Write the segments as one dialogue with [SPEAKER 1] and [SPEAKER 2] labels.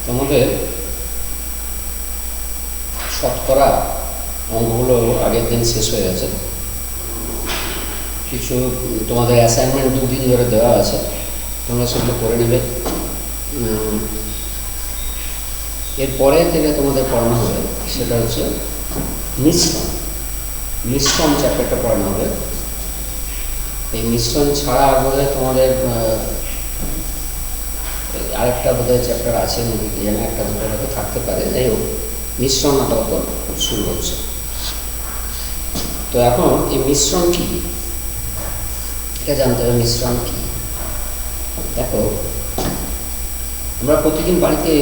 [SPEAKER 1] তোমাদের শতকরা অঙ্কগুলো আগের দিন শেষ হয়ে গেছে। কিছু তোমাদের অ্যাসাইনমেন্ট দুদিন ধরে দেওয়া আছে, তোমরা সেগুলো করে নেবে। এরপরে যেটা তোমাদের পড়ানো হবে সেটা হচ্ছে মিশ্রণ চ্যাপ্টারটা পড়ানো হবে। এই মিশ্রণ ছাড়া বোধহয় তোমাদের আরেকটা বোধহয় চ্যাপ্টার আছে, যেন একটা দুটো হয়তো থাকতে পারে। যাই হোক, মিশ্রণ আপাতত শুরু হচ্ছে। তো এখন এই মিশ্রণ কী এটা জানতে হবে। মিশ্রণ কী দেখো, আমরা প্রতিদিন বাড়িতে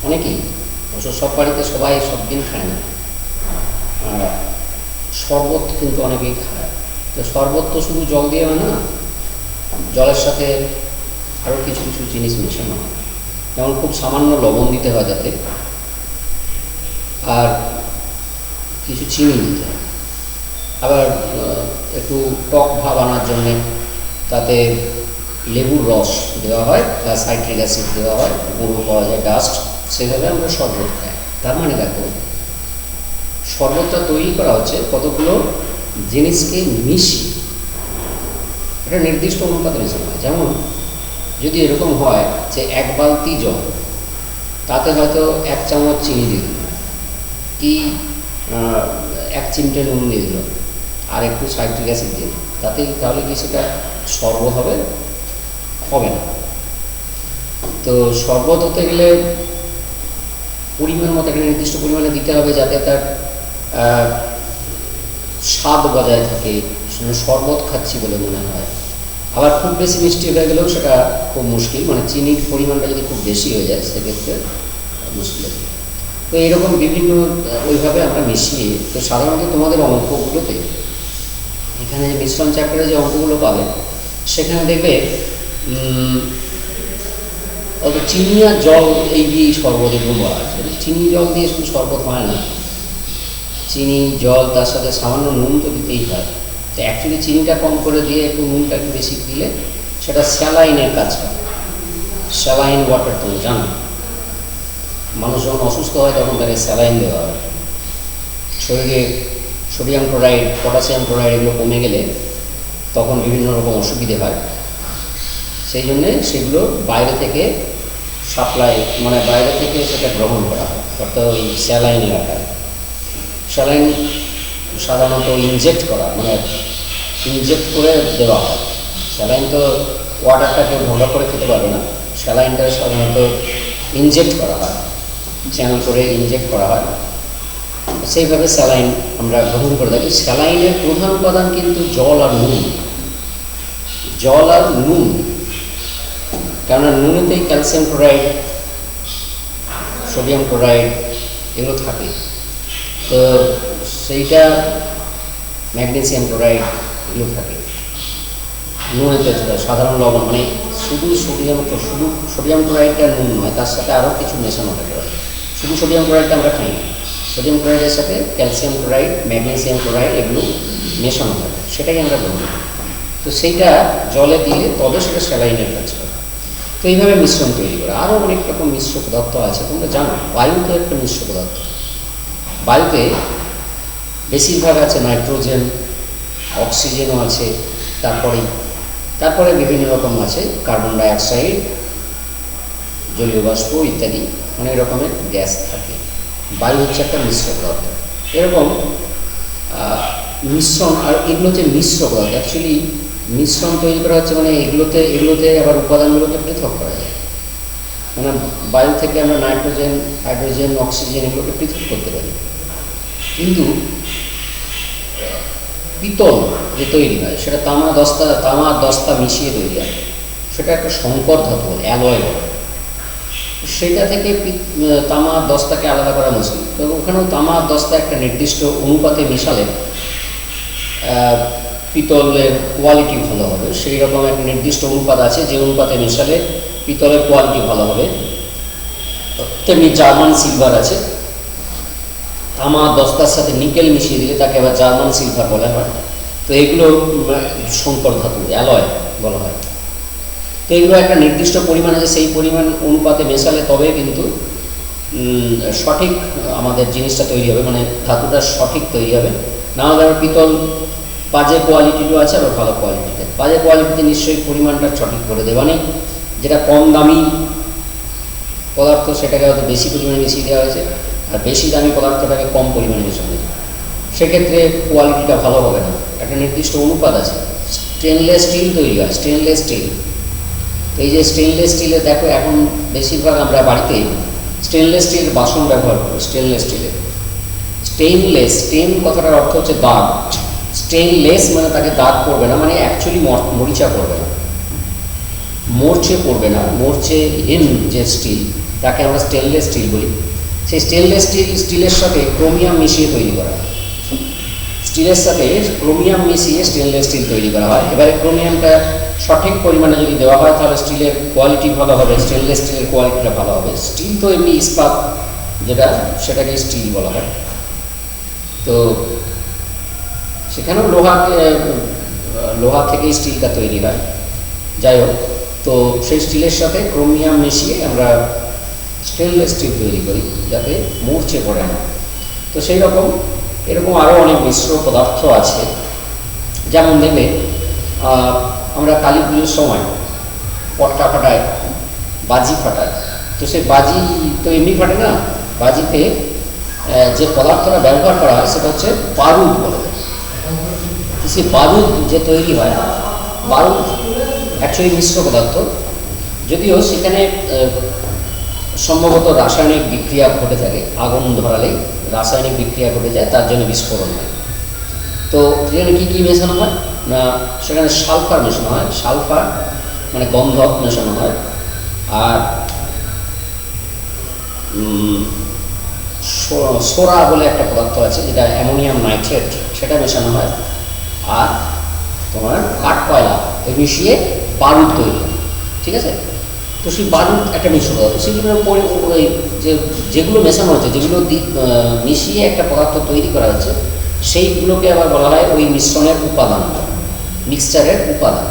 [SPEAKER 1] অনেকেই, অবশ্য সব বাড়িতে সবাই সব দিন খায় না, শরবত কিন্তু অনেকেই খায়। তো শরবত তো শুধু জল দিয়ে হয় না, জলের সাথে আরও কিছু কিছু জিনিস মেশানো হয়। যেমন খুব সামান্য লবণ দিতে হয় তাতে, আর কিছু চিনি দিতে হয়। আবার একটু টক ভাব আনার জন্যে তাতে লেবুর রস দেওয়া হয় বা সাইট্রিক অ্যাসিড দেওয়া হয়, গুঁড়ো পাওয়া যায়, ডাস্ট, সেভাবে আমরা শরবত খাই। তার মানে দেখো, শরবতটা তৈরি করা হচ্ছে কতগুলো জিনিসকে মিশিয়ে, এটা নির্দিষ্ট অনুপাতে মেশানো হয়। যেমন যদি এরকম হয় যে 1 বালতি জল, তাতে হয়তো 1 চামচ চিনি দিয়ে দিল, কি 1 চিমটে নুন দিয়ে দিল, আর একটু সাইট্রিক অ্যাসিড দিয়ে দিল, তাহলে কি সেটা শরবত হবে? হবে না। তো শরবত হতে গেলে পরিমাণ মতো একটা নির্দিষ্ট পরিমাণে দিতে হবে, যাতে তার স্বাদ বজায় থাকে, শরবত খাচ্ছি বলে মনে হয়। আবার খুব বেশি মিষ্টি হয়ে গেলেও সেটা খুব মুশকিল, মানে চিনির পরিমাণটা যদি খুব বেশি হয়ে যায় সেক্ষেত্রে মুশকিল। তো এইরকম বিভিন্ন ওইভাবে আমরা মিশিয়ে, তো সাধারণত তোমাদের অঙ্কগুলোতে এখানে যে মিশ্রণ চ্যাপ্টারে যে অঙ্কগুলো পাবে সেখানে দেখবে চিনি আর জল এই দিয়েই শরবত এগুলো বলা আছে। চিনি জল দিয়ে শুধু শরবত হয় না, চিনি জল তার সাথে সামান্য নুন তো দিতেই হয়। তো অ্যাকচুয়ালি চিনিটা কম করে দিয়ে একটু নুনটা একটু বেশি দিলে সেটা স্যালাইনের কাজ করে। স্যালাইন ওয়াটার তুমি জানো, মানুষ যখন অসুস্থ হয় তখন তাকে স্যালাইন দেওয়া হয়। শরীরে সোডিয়াম ক্লোরাইড, পটাশিয়াম ক্লোরাইড এগুলো কমে গেলে তখন বিভিন্ন রকম অসুবিধে হয়। সেই জন্যে সেগুলো বাইরে থেকে সাপ্লাই, মানে বাইরে থেকে সেটা গ্রহণ করা হয়, অর্থাৎ ওই স্যালাইনের আকারে। স্যালাইন সাধারণত ইনজেক্ট করা, মানে ইনজেক্ট করে দেওয়া হয়। স্যালাইন তো ওয়াটারটাকে ভোগা করে খেতে পারবে না, স্যালাইনটা সাধারণত ইনজেক্ট করা হয়, চ্যানেল করে ইনজেক্ট করা হয়। সেইভাবে স্যালাইন আমরা গ্রহণ করে থাকি। স্যালাইনের প্রধান উপাদান কিন্তু জল আর নুন, কেননা নুনেতেই ক্যালসিয়াম ক্লোরাইড, সোডিয়াম ক্লোরাইড এগুলো থাকে। তো সেইটা ম্যাগনেসিয়াম ক্লোরাইড এগুলো থাকে নুনেতে। সাধারণ লবণ, মানে শুধু সোডিয়াম ক্লোরাইডটা নুন নয়, তার সাথে আরও কিছু মেশানো থাকে। শুধু সোডিয়াম ক্লোরাইডটা আমরা খাই না, সোডিয়াম ক্লোরাইডের সাথে ক্যালসিয়াম ক্লোরাইড, ম্যাগনেসিয়াম ক্লোরাইড এগুলো মেশানো থাকে, সেটাই আমরা গ্রহণ করি। তো সেইটা জলে দিলে তবে সেটা স্যালাইনের কাজ করে। তো এইভাবে মিশ্রণ তৈরি করে। আরও অনেক রকম মিশ্র পদার্থ আছে, তোমরা জানো। বায়ু তো একটা মিশ্র পদার্থ। বায়ুতে বেশিরভাগ আছে নাইট্রোজেন, অক্সিজেনও আছে, তারপরে বিভিন্ন রকম আছে কার্বন ডাইঅক্সাইড, জলীয় বাষ্প ইত্যাদি, অনেক রকমের গ্যাস থাকে। বায়ু হচ্ছে একটা মিশ্র পদার্থ। এরকম মিশ্রণ, আর এগুলো হচ্ছে মিশ্র পদার্থ। অ্যাকচুয়ালি মিশ্রণ তৈরি করা হচ্ছে, মানে এগুলোতে আবার উপাদানগুলোকে পৃথক করা যায়। মানে বায়ু থেকে আমরা নাইট্রোজেন, হাইড্রোজেন, অক্সিজেন এগুলোকে পৃথক করতে পারি। কিন্তু পিতল যে তৈরি হয় সেটা তামা দস্তা মিশিয়ে তৈরি হয়, সেটা একটা সংকর ধাতু, অ্যালয় বলে। সেটা থেকে তামা দস্তাকে আলাদা করা মুশকিল। তো ওখানেও তামা দস্তা একটা নির্দিষ্ট অনুপাতে মিশালে পিতলের কোয়ালিটি ভালো হবে। সেই রকম একটা নির্দিষ্ট অনুপাত আছে, যে অনুপাতে মেশালে পিতলের কোয়ালিটি ভালো হবে। তেমনি জার্মান সিলভার আছে, তামা দস্তার সাথে নিকেল মিশিয়ে দিলে তাকে আবার জার্মান সিলভার বলা হয়। তো এগুলো সংকর ধাতু, অ্যালয় বলা হয়। তো এগুলো একটা নির্দিষ্ট পরিমাণ আছে, সেই পরিমাণ অনুপাতে মেশালে তবে কিন্তু সঠিক আমাদের জিনিসটা তৈরি হবে, মানে ধাতুটা সঠিক তৈরি হবে। না হলে আমার পিতল বাজে কোয়ালিটিরও আছে, আবার ভালো কোয়ালিটিতে। বাজে কোয়ালিটিতে নিশ্চয়ই পরিমাণটা সঠিক করে দেওয়া নেই, যেটা কম দামি পদার্থ সেটাকে হয়তো বেশি পরিমাণে মিশিয়ে দেওয়া হয়েছে, আর বেশি দামি পদার্থটাকে কম পরিমাণে মেশানো হয়েছে, সেক্ষেত্রে কোয়ালিটিটা ভালো হবে না। একটা নির্দিষ্ট অনুপাত আছে। স্টেনলেস স্টিল তৈরি হয়, স্টেনলেস স্টিল। এই যে স্টেনলেস স্টিলে দেখো এখন বেশিরভাগ আমরা বাড়িতে স্টেনলেস স্টিল বাসন ব্যবহার করি। স্টেনলেস স্টিলের স্টেইনলেস, স্টেন কথাটার অর্থ হচ্ছে দাগ, স্টেইনলেস মানে তাকে দাগ পড়বে না, মানে অ্যাকচুয়ালি মরিচা পড়বে না, মরচে পড়বে না, মরচে হিন যে স্টিল তাকে আমরা স্টেনলেস স্টিল বলি। সেই স্টেনলেস স্টিলের সাথে ক্রোমিয়াম মিশিয়ে তৈরি করা, স্টিলের সাথে ক্রোমিয়াম মিশিয়ে স্টেনলেস স্টিল তৈরি করা হয়। এবারে ক্রোমিয়ামটা সঠিক পরিমাণে যদি দেওয়া হয় তাহলে স্টিলের কোয়ালিটি ভালো হবে, স্টেনলেস স্টিলের কোয়ালিটিটা ভালো হবে। স্টিল তো এমনি ইস্পাত যেটা, সেটাকে স্টিল বলা হয়। তো সেখানেও লোহা থেকেই স্টিলটা তৈরি হয়। যাই হোক, তো সেই স্টিলের সাথে ক্রোমিয়াম মিশিয়ে আমরা স্টেনলেস স্টিল তৈরি করি যাতে মরচে পড়ে না। তো সেই রকম এরকম আরও অনেক মিশ্র পদার্থ আছে। যেমন দেখবে আমরা কালী পুজোর সময় পটকা ফাটায়, বাজি ফাটায়, তো সেই বাজি তো এমনি ফাটে না, বাজিতে যে পদার্থটা ব্যবহার করা হয় সেটা হচ্ছে বারুদ বলে। সেই বারুদ যে তৈরি হয়, বারুদ অ্যাকচুয়ালি মিশ্র পদার্থ, যদিও সেখানে সম্ভবত রাসায়নিক বিক্রিয়া ঘটে থাকে, আগুন ধরালেই রাসায়নিক বিক্রিয়া ঘটে যায়, তার জন্য বিস্ফোরণ হয়। তো সেখানে কী কী মেশানো হয় না, সেখানে সালফার মেশানো হয়, সালফার মানে গন্ধক মেশানো হয়, আর সোরা বলে একটা পদার্থ আছে যেটা অ্যামোনিয়াম নাইট্রেট, সেটা মেশানো হয়, আর তোমার কাঠ কয়লা ওই মিশিয়ে বারুদ তৈরি হয়। ঠিক আছে, তো সেই বারুদ একটা মিশ্র পদার্থ, সেগুলোর যেগুলো মেশানো হচ্ছে, যেগুলো মিশিয়ে একটা পদার্থ তৈরি করা হচ্ছে, সেইগুলোকে আবার বলা হয় ওই মিশ্রণের উপাদান, মিক্সচারের উপাদান।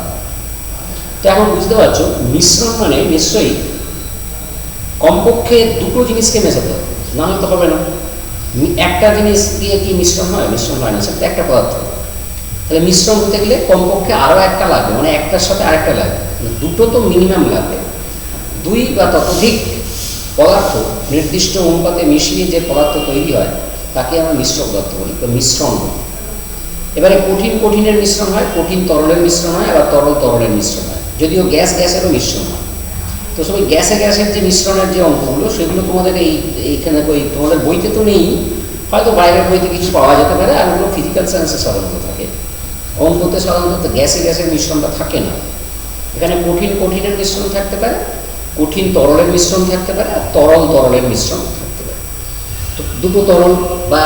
[SPEAKER 1] তো এখন বুঝতে পারছো মিশ্রণ মানে নিশ্চয়ই কমপক্ষে দুটো জিনিসকে মেশাতে হবে, না হলে তো হবে না। একটা জিনিস দিয়ে কি মিশ্রণ হয়? মিশ্রণ হয় না, সেটা একটা পদার্থ। তাহলে মিশ্রণ হতে গেলে কমপক্ষে আরও একটা লাগবে, মানে একটার সাথে আরেকটা লাগবে, দুটো তো মিনিমাম লাগবে। দুই বা ততোধিক পদার্থ নির্দিষ্ট অনুপাতে মিশিয়ে যে পদার্থ তৈরি হয় তাকে আমরা মিশ্র পদার্থ বলি, তো মিশ্রণ। এবারে কঠিনের মিশ্রণ হয়, কঠিন তরলের মিশ্রণ হয়, আবার তরল তরলের মিশ্রণ হয়, যদিও গ্যাসেরও মিশ্রণ হয়। তো সবাই গ্যাসের যে মিশ্রণের যে অঙ্কগুলো, সেগুলো তোমাদের এইখানে তোমাদের বইতে তো নেই, হয়তো বাইরের বইতে কিছু পাওয়া যেতে পারে, আর ওগুলো ফিজিক্যাল সায়েন্সে সাধারণত থাকে। অঙ্কতে সাধারণত গ্যাসের মিশ্রণটা থাকে না। এখানে কঠিনের মিশ্রণ থাকতে পারে, কঠিন তরলের মিশ্রণ থাকতে পারে, আর তরলের মিশ্রণ থাকতে পারে। তো দুটো তরল বা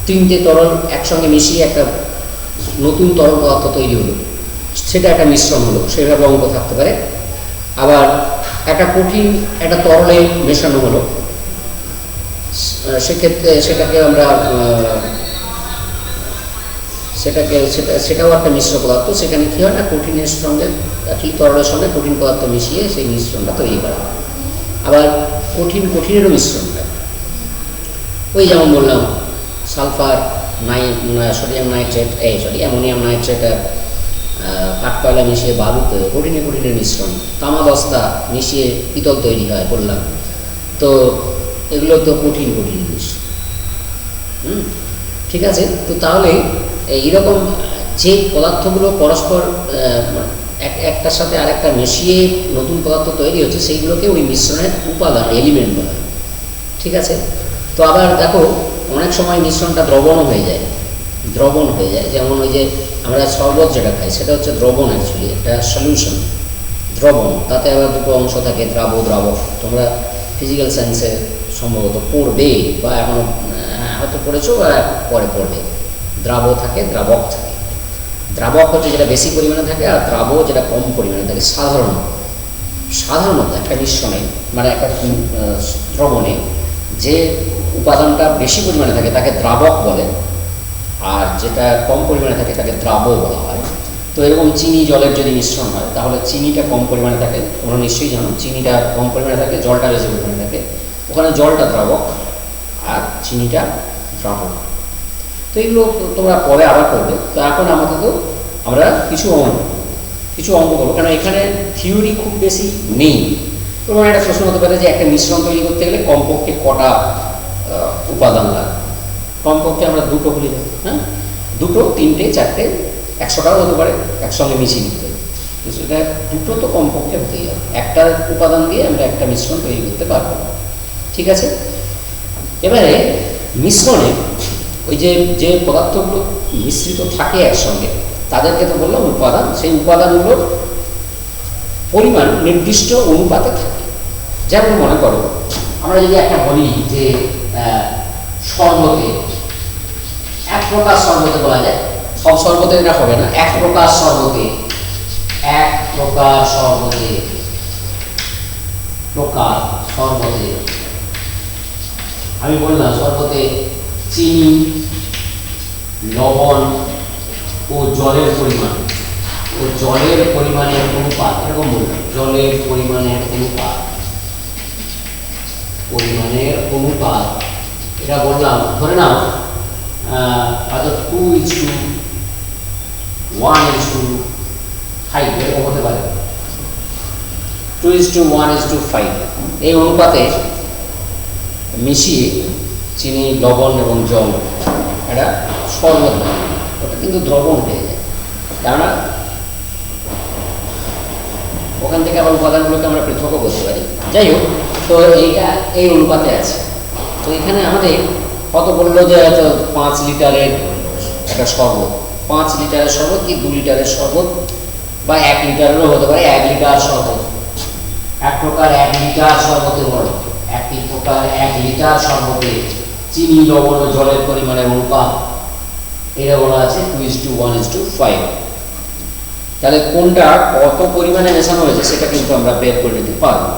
[SPEAKER 1] তিনটে তরল একসঙ্গে মিশিয়ে একটা নতুন তরল পদার্থ তৈরি হলো, সেটা একটা মিশ্রণ হলো, সেভাবে অঙ্ক থাকতে পারে। আবার একটা কঠিন একটা তরলে মেশানো হলো, সেক্ষেত্রে সেটাকে আমরা সেটাও একটা মিশ্র পদার্থ। সেখানে কী হয় না, কঠিনের সঙ্গে অ্যাকচুয়ালি তরলের সঙ্গে কঠিন পদার্থ মিশিয়ে সেই মিশ্রণটা তৈরি করা হয়। আবার কঠিনেরও মিশ্রণ হয়, ওই যেমন বললাম sulphur sodium nitrate, ammonium nitrate আর কাঠ কয়লা মিশিয়ে বারুদ কঠিনের মিশ্রণ। তামা দস্তা মিশিয়ে পিতল তৈরি হয় বললাম। তো এগুলো তো কঠিন মিশ্রণ। ঠিক আছে, তো তাহলে এইরকম যে পদার্থগুলো পরস্পর একটার সাথে আরেকটা মিশিয়ে নতুন পদার্থ তৈরি হচ্ছে, সেইগুলোকে ওই মিশ্রণের উপাদান, এলিমেন্ট বলা হয়। ঠিক আছে, তো আবার দেখো অনেক সময় মিশ্রণটা দ্রবণ হয়ে যায়। যেমন ওই যে আমরা শরবত যেটা খাই সেটা হচ্ছে দ্রবণ, অ্যাকচুয়ালি একটা সলিউশন, দ্রবণ। তাতে আবার দুটো অংশ থাকে, দ্রাবক। তোমরা ফিজিক্যাল সায়েন্সে সম্ভবত পড়বে, বা এখনও হয়তো পড়েছো বা পরে পড়বে। দ্রাব থাকে, দ্রাবক থাকে। দ্রাবক হচ্ছে যেটা বেশি পরিমাণে থাকে, আর দ্রাব যেটা কম পরিমাণে থাকে। সাধারণত একটা মিশ্রণে মানে একটা দ্রবণে যে উপাদানটা বেশি পরিমাণে থাকে তাকে দ্রাবক বলে, আর যেটা কম পরিমাণে থাকে তাকে দ্রাব বলা হয়। তো এরকম চিনি জলের যদি মিশ্রণ হয় তাহলে চিনিটা কম পরিমাণে থাকে, তোমরা নিশ্চয়ই জানো চিনিটা কম পরিমাণে থাকে, জলটা বেশি পরিমাণে থাকে। ওখানে জলটা দ্রাবক আর চিনিটা দ্রাবক। তো এগুলো তোমরা পরে আবার করবে। তো এখন আপাতত আমরা কিছু অঙ্ক করবো, কারণ এখানে থিওরি খুব বেশি নেই। তোমার একটা প্রশ্ন হতে পারে যে একটা মিশ্রণ তৈরি করতে গেলে কমপক্ষে কটা উপাদান লাগে। কমপক্ষে আমরা দুটো বলি, হ্যাঁ, দুটো, তিনটে, চারটে, 100টাও হতে পারে, একসঙ্গে মিশিয়ে নিতে হবে। তো সেটা দুটো তো কমপক্ষে হতেই হবে, একটা উপাদান দিয়ে আমরা একটা মিশ্রণ তৈরি করতে পারবো। ঠিক আছে, এবারে মিশ্রণে ওই যে পদার্থগুলো মিশ্রিত থাকে একসঙ্গে তাদেরকে তো বললাম উপাদান। সেই উপাদানগুলোর পরিমাণ নির্দিষ্ট অনুপাতে থাকে। যেমন মনে করো আমরা যদি একটা বলি যে শরবতে, এক প্রকার শরবতে বলা যায়, সব শরবতে এটা হবে না, এক প্রকার শরবতে, আমি বললাম শরবতে চিনি, লবণ ও জলের পরিমাণের অনুপাত, এরকম বললাম, জলের পরিমাণের অনুপাত এটা বললাম, ধরে নাও হয়তো 2:1:5 এরকম হতে পারে, 2:1:5 এই অনুপাতে মিশিয়ে চিনি, লবণ এবং জল এটা শরবত বানায়। ওটা কিন্তু দ্রবণ হয়ে যায়, কেননা ওখান থেকে আবার উপাদানগুলোকে আমরা পৃথকও করতে পারি। যাই হোক, তো এইটা এই অনুপাতে আছে। তো এখানে আমাদের কত বললো যে হয়তো 5 লিটারের একটা শরবত, 5 লিটারের শরবত কি 2 লিটারের শরবত বা 1 লিটারেরও হতে পারে, 1 লিটার শরবত, এক প্রকার 1 লিটার শরবতে বলো, একটি প্রকার 1 লিটার শরবতে চিনি, লবণ ও জলের পরিমাণের অনুপাত এটা বলা আছে 2:1:5। তাহলে কোনটা কত পরিমাণে মেশানো হয়েছে সেটা কিন্তু আমরা বের করে নিতে পারবো।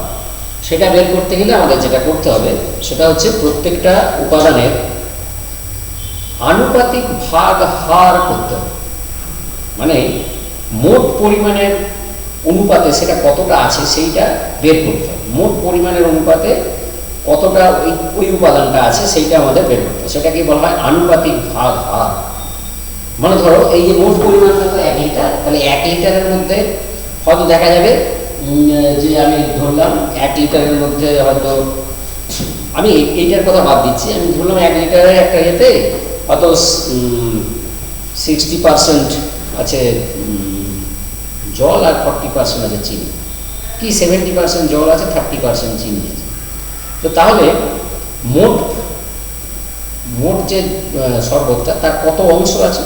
[SPEAKER 1] সেটা বের করতে গেলে আমাদের যেটা করতে হবে সেটা হচ্ছে প্রত্যেকটা উপাদানের আনুপাতিক ভাগ হার করতে হবে, মানে মোট পরিমাণের অনুপাতে সেটা কতটা আছে সেইটা বের করতে হবে। মোট পরিমাণের অনুপাতে কতটা ওই উপাদানটা আছে সেইটা আমাদের বের করতে হবে, সেটাকে বলা হয় আনুপাতিক ভাগ হার। মানে ধরো এই যে মোট পরিমাণটা তো 1 লিটার, তাহলে 1 লিটারের মধ্যে হয়তো দেখা যাবে যে আমি ধরলাম 1 লিটারের মধ্যে হয়তো, আমি এইটার কথা বাদ দিচ্ছি, আমি ধরলাম 1 লিটারের একটা ইয়েতে হয়তো 60% আছে জল আর 40% আছে চিনি, কি 70% জল আছে, 30% চিনি আছে। তো তাহলে মোট যে শরবতটা তার কত অংশ আছে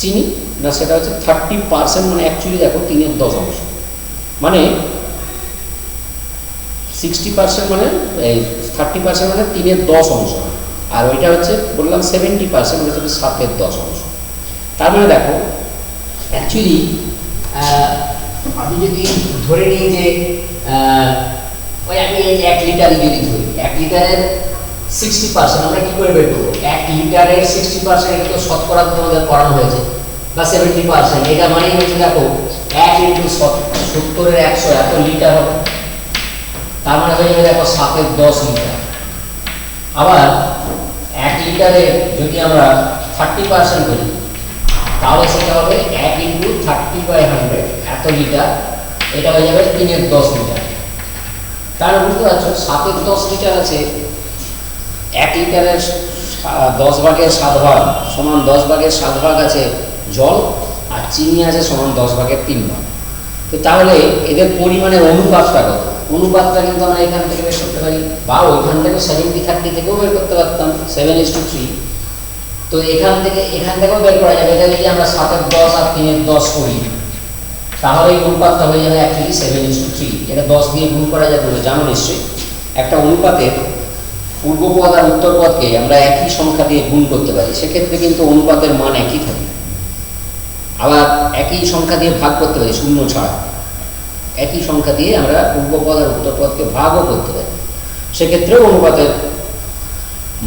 [SPEAKER 1] চিনি না, সেটা হচ্ছে 30%, মানে অ্যাকচুয়ালি দেখো 3/10 মানে 60% মানে এই 30% মানে 3/10, আর ওইটা হচ্ছে বললাম 70% মানে হচ্ছে 7/10। তার মানে দেখো অ্যাকচুয়ালি আমি যদি ধরে নিই যে ওই আমি 1 লিটারই যদি ধরি, 1 লিটারের 60% আমরা কি করে বের করবো? 1 লিটারের 60% এটা তো শতকরা তোমাদের করানো হয়েছে, বা 70%, এটা মানেই হচ্ছে দেখো 1 × 70-এর 100 এত লিটার হবে, তার মানে হয়ে যাবে দেখো 7/10 লিটার। আবার 1 লিটারে যদি আমরা 30% করি তাহলে সেটা হবে 1 × 30/100 এত লিটার, এটা হয়ে যাবে 3/10 লিটার। তাহলে বুঝতে পারছো 7/10 লিটার আছে, 1 লিটারের 10/7 সমান 10/7 আছে জল, আর চিনি আছে সমান 10/3। তো তাহলে এদের পরিমাণের অনুপাতটা কত? অনুপাতটা কিন্তু আমরা এখান থেকে বের করতে পারি, বা ওইখান থেকে 70-30 থেকেও বের করতে পারতাম, 7:3। তো এখান থেকেও বের করা যাবে। এটা যদি আমরা 7/10 আর 3/10 করি তাহলে এই অনুপাতটা হয়ে যাবে অ্যাকচুয়ালি 7:3। এটা 10 দিয়ে গুণ করা যাবে, জানো নিশ্চয়ই। একটা অনুপাতের পূর্বপদ আর উত্তরপদকে আমরা একই সংখ্যা দিয়ে গুণ করতে পারি, সেক্ষেত্রে কিন্তু অনুপাতের মান একই থাকে। আবার একই সংখ্যা দিয়ে ভাগ করতে পারি, শূন্য ছাড়া একই সংখ্যা দিয়ে আমরা পূর্বপদ আর উত্তরপদকে ভাগও করতে পারি, সেক্ষেত্রেও অনুপাতের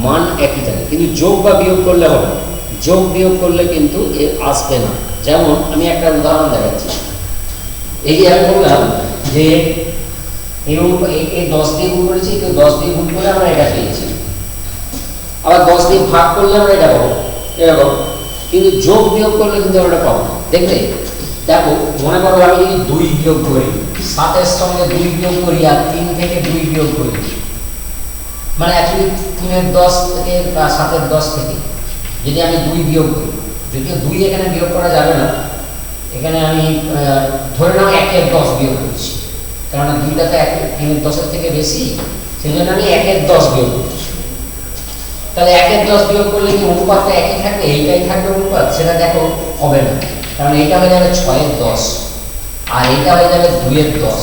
[SPEAKER 1] মান একই থাকে। কিন্তু যোগ বা বিয়োগ করলে হবে, যোগ বিয়োগ করলে কিন্তু এ আসবে না। যেমন আমি একটা উদাহরণ দেখাচ্ছি। এই যে আমি বললাম যে এই 10 দিয়ে গুণ করেছি, কেউ 10 দিয়ে গুণ করলে আমরা এটা পেয়েছি, আবার 10 দিয়ে ভাগ করলে আমরা এটা পাবো এরকম, কিন্তু যোগ বিয়োগ করলে কিন্তু আমরা এটা পাবো না। দেখবে দেখো, মনে করো আমি যদি 2 বিয়োগ করি, 7 সঙ্গে 2 বিয়োগ করি আর 3 থেকে 2 বিয়োগ করি, মানে অ্যাকচুয়ালি 3 10 থেকে বা 7 10 থেকে যদি আমি 2 বিয়োগ করি, যদিও 2 এখানে বিয়োগ করা যাবে না, এখানে আমি ধরে নাও 1 10 বিয়োগ করছি, কারণ 2টা তো 3 10 থেকে বেশি, সেই জন্য আমি 1 10 বিয়োগ করছি। তাহলে 1 10 বিয়োগ করলে কি অনুপাতটা একই থাকবে, এইটাই থাকবে অনুপাত? সেটা দেখো হবে না, কারণ এটা হয়ে যাবে 6 10 আর এটা হয়ে যাবে 2 10,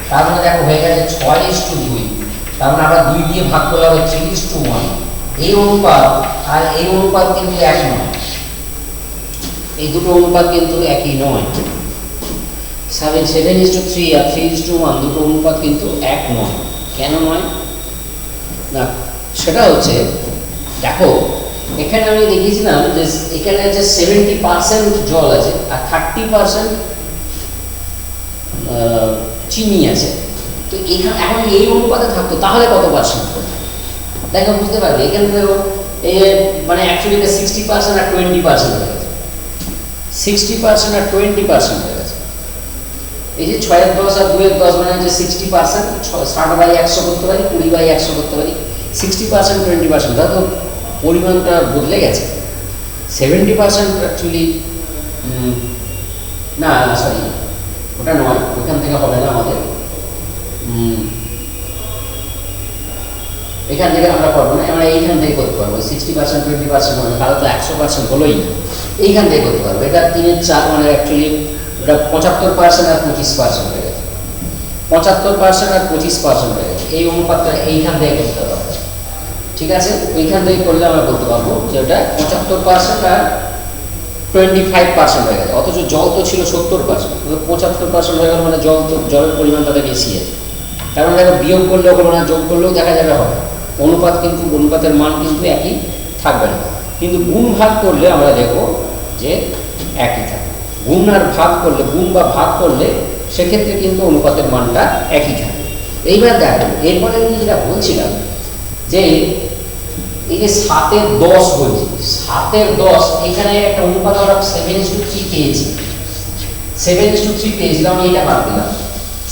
[SPEAKER 1] তার মানে দেখো হয়ে গেছে 6:2, তার মানে আমরা 2 দিয়ে ভাগ করলে হবে 3:1। এই অনুপাত আর এই অনুপাত কিন্তু এক নয়, এই দুটো অনুপাত কিন্তু একই নয়। 7:3 আর 3:1 দুটো অনুপাত কিন্তু এক নয়। কেন নয় না, সেটা হচ্ছে দেখো এখানে আমি দেখিয়েছিলাম যে এখানে আছে 70% জল আছে আর 30% চিনি আছে। তো এখানে এখন এই অনুপাতে থাকতো তাহলে কত পার্সেন্ট হতো দেখো, বুঝতে পারবে। এখানে দেখো মানে অ্যাকচুয়ালি 60% আর 20% হয়ে গেছে, 60% আর 20% হয়ে গেছে। এই যে 6 10 আর 2 10 মানে হচ্ছে 60%, 60/100 করতে পারি, 20/100 করতে পারি, 60% 20%, দেখো পরিমাণটা বদলে গেছে। 70% অ্যাকচুয়ালি না সরি ওটা নয়, ওখান থেকে হবে না আমাদের, এখান থেকে আমরা পারবো না, আমরা এইখান থেকে করতে পারবো। 60% 20% মানে তাহলে তো 100% হলোই না, এইখান থেকে করতে পারবো। এটা 3/4 মানে অ্যাকচুয়ালি ওটা 75% আর 25% হয়ে গেছে, 75% আর 25% হয়ে গেছে। এই অনুপাতটা এইখান থেকে করতে পারবো, ঠিক আছে? ওইখান থেকে করলে আমরা বলতে পারবো যে ওটা 75% আর 25% হয়ে গেছে। অথচ জল তো ছিল 70%, 75% হয়ে গেল মানে জলের পরিমাণ তাদের বেশি আছে। তার মানে দেখো বিয়োগ করলেও হলো না, যোগ করলেও দেখা যাবে হবে, অনুপাত কিন্তু অনুপাতের মান কিন্তু একই থাকবে না। কিন্তু গুণ ভাগ করলে আমরা দেখবো যে একই থাকবে। গুণ আর ভাগ করলে, গুণ বা ভাগ করলে সেক্ষেত্রে কিন্তু অনুপাতের মানটা একই থাকে। এইবার দেখো এরপরে আমি যেটা বলছিলাম যে এই যে 7/10 বলছি, 7/10 এখানে একটা অনুপাত আমরা 7:3 পেয়েছি, 7:3 পেয়েছিলাম, আমি এটা বাদ দিলাম,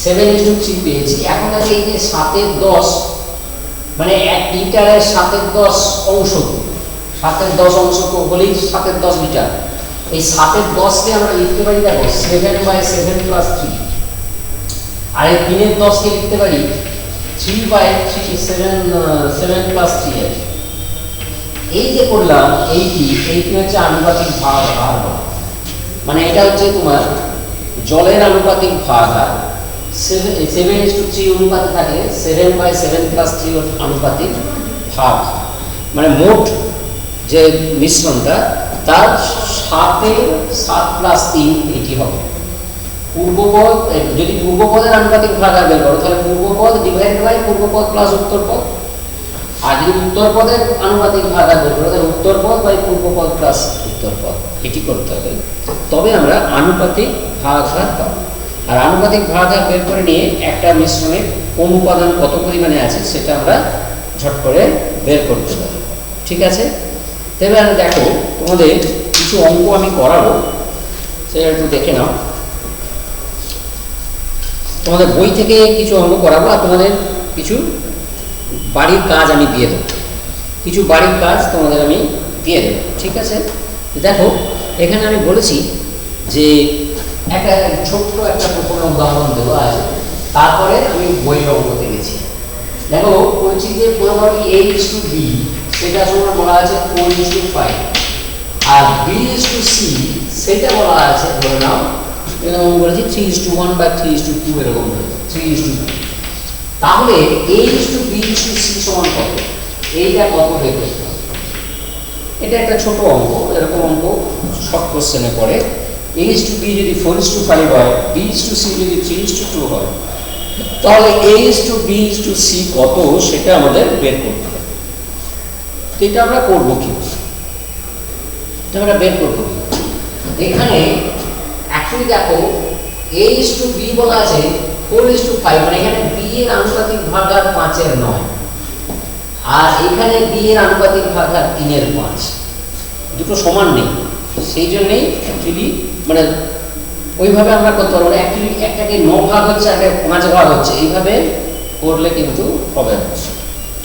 [SPEAKER 1] 7:3 পেয়েছি। এখন দেখো এই যে 7/10 মানে 1 লিটারের 7/10 অংশ, 7/10 অংশ হলেই 7/10 লিটার। এই 7/10কে আমরা লিখতে পারি দেখো 7/7 + 3, আর এই 3/10কে লিখতে পারি 3/3, 7 + 3। এই যে করলাম এইটি হচ্ছে আনুপাতিক ভাগ হার, মানে এটা হচ্ছে তোমার জলের আনুপাতিক ভাগ হার। 7:3 অনুপাতে থাকলে 7/7 + 3 আনুপাতিক ভাগ, মানে মোট যে মিশ্রণটা তার 7 + 3 এটি হবে। পূর্বপদ, যদি পূর্বপদের আনুপাতিক ভাগ হার বের করো তাহলে পূর্বপদ ডিভাইডেড বাই পূর্বপদ প্লাস উত্তরপদ, আর যদি উত্তরপদের আনুপাতিক ভাগ হার বের করো তাহলে উত্তরপদ বাই পূর্বপদ প্লাস উত্তরপদ, এটি করতে হবে। তবে আমরা আনুপাতিক ভাগ হার পাবো। আর আনুপাতিক ভাগ হার বের করে নিয়ে একটা মিশ্রণের কোন উপাদান কত পরিমাণে আছে সেটা আমরা ঝট করে বের করতে পারি, ঠিক আছে? তবে আমি দেখো তোমাদের কিছু অঙ্ক আমি করাবো, সেটা একটু দেখে নাও। তোমাদের বই থেকে কিছু অঙ্ক করাবো আর তোমাদের কিছু বাড়ির কাজ আমি দিয়ে দেবো, কিছু বাড়ির কাজ তোমাদের আমি দিয়ে দেবো, ঠিক আছে? দেখো এখানে আমি বলেছি যে একটা ছোট্ট একটা কোনো উদাহরণ দেওয়া আছে, তারপরে আমি বইয়ের অঙ্কতে গেছি। দেখো বলছি যে পুরোপুরি A:B সেটা সময় বলা আছে 4:5, আর B:C সেটা বলা আছে ধরে নাও এরকম বলেছি 3:1 বা 3:2 এরকম, 3:2। তাহলে A:B:C সমান কত, এইটা কত বের করতে হবে? এটা একটা ছোট অঙ্ক, এরকম অঙ্ক শর্ট কোশ্চেনে পড়ে। A:B যদি 4:5 হয়, B:C যদি 3:2 হয়, তাহলে A:B:C কত সেটা আমাদের বের করতে হবে। তো এটা আমরা করবো কি, এটা আমরা বের করবো। এখানে অ্যাকচুয়ালি দেখো A:B বলা আছে 4:5, মানে এখানে B এর আনুপাতিক ভাগ আর 5 এর 9, আর এখানে B এর আনুপাতিক ভাগ আর 3 এর 5, দুটো সমান নেই। সেই জন্যই অ্যাকচুয়ালি মানে ওইভাবে আমরা করতে পারবো না। অ্যাকচুয়ালি একটাকে 9 ভাগ হচ্ছে আর 5 ভাগ হচ্ছে, এইভাবে করলে কিন্তু হবে না,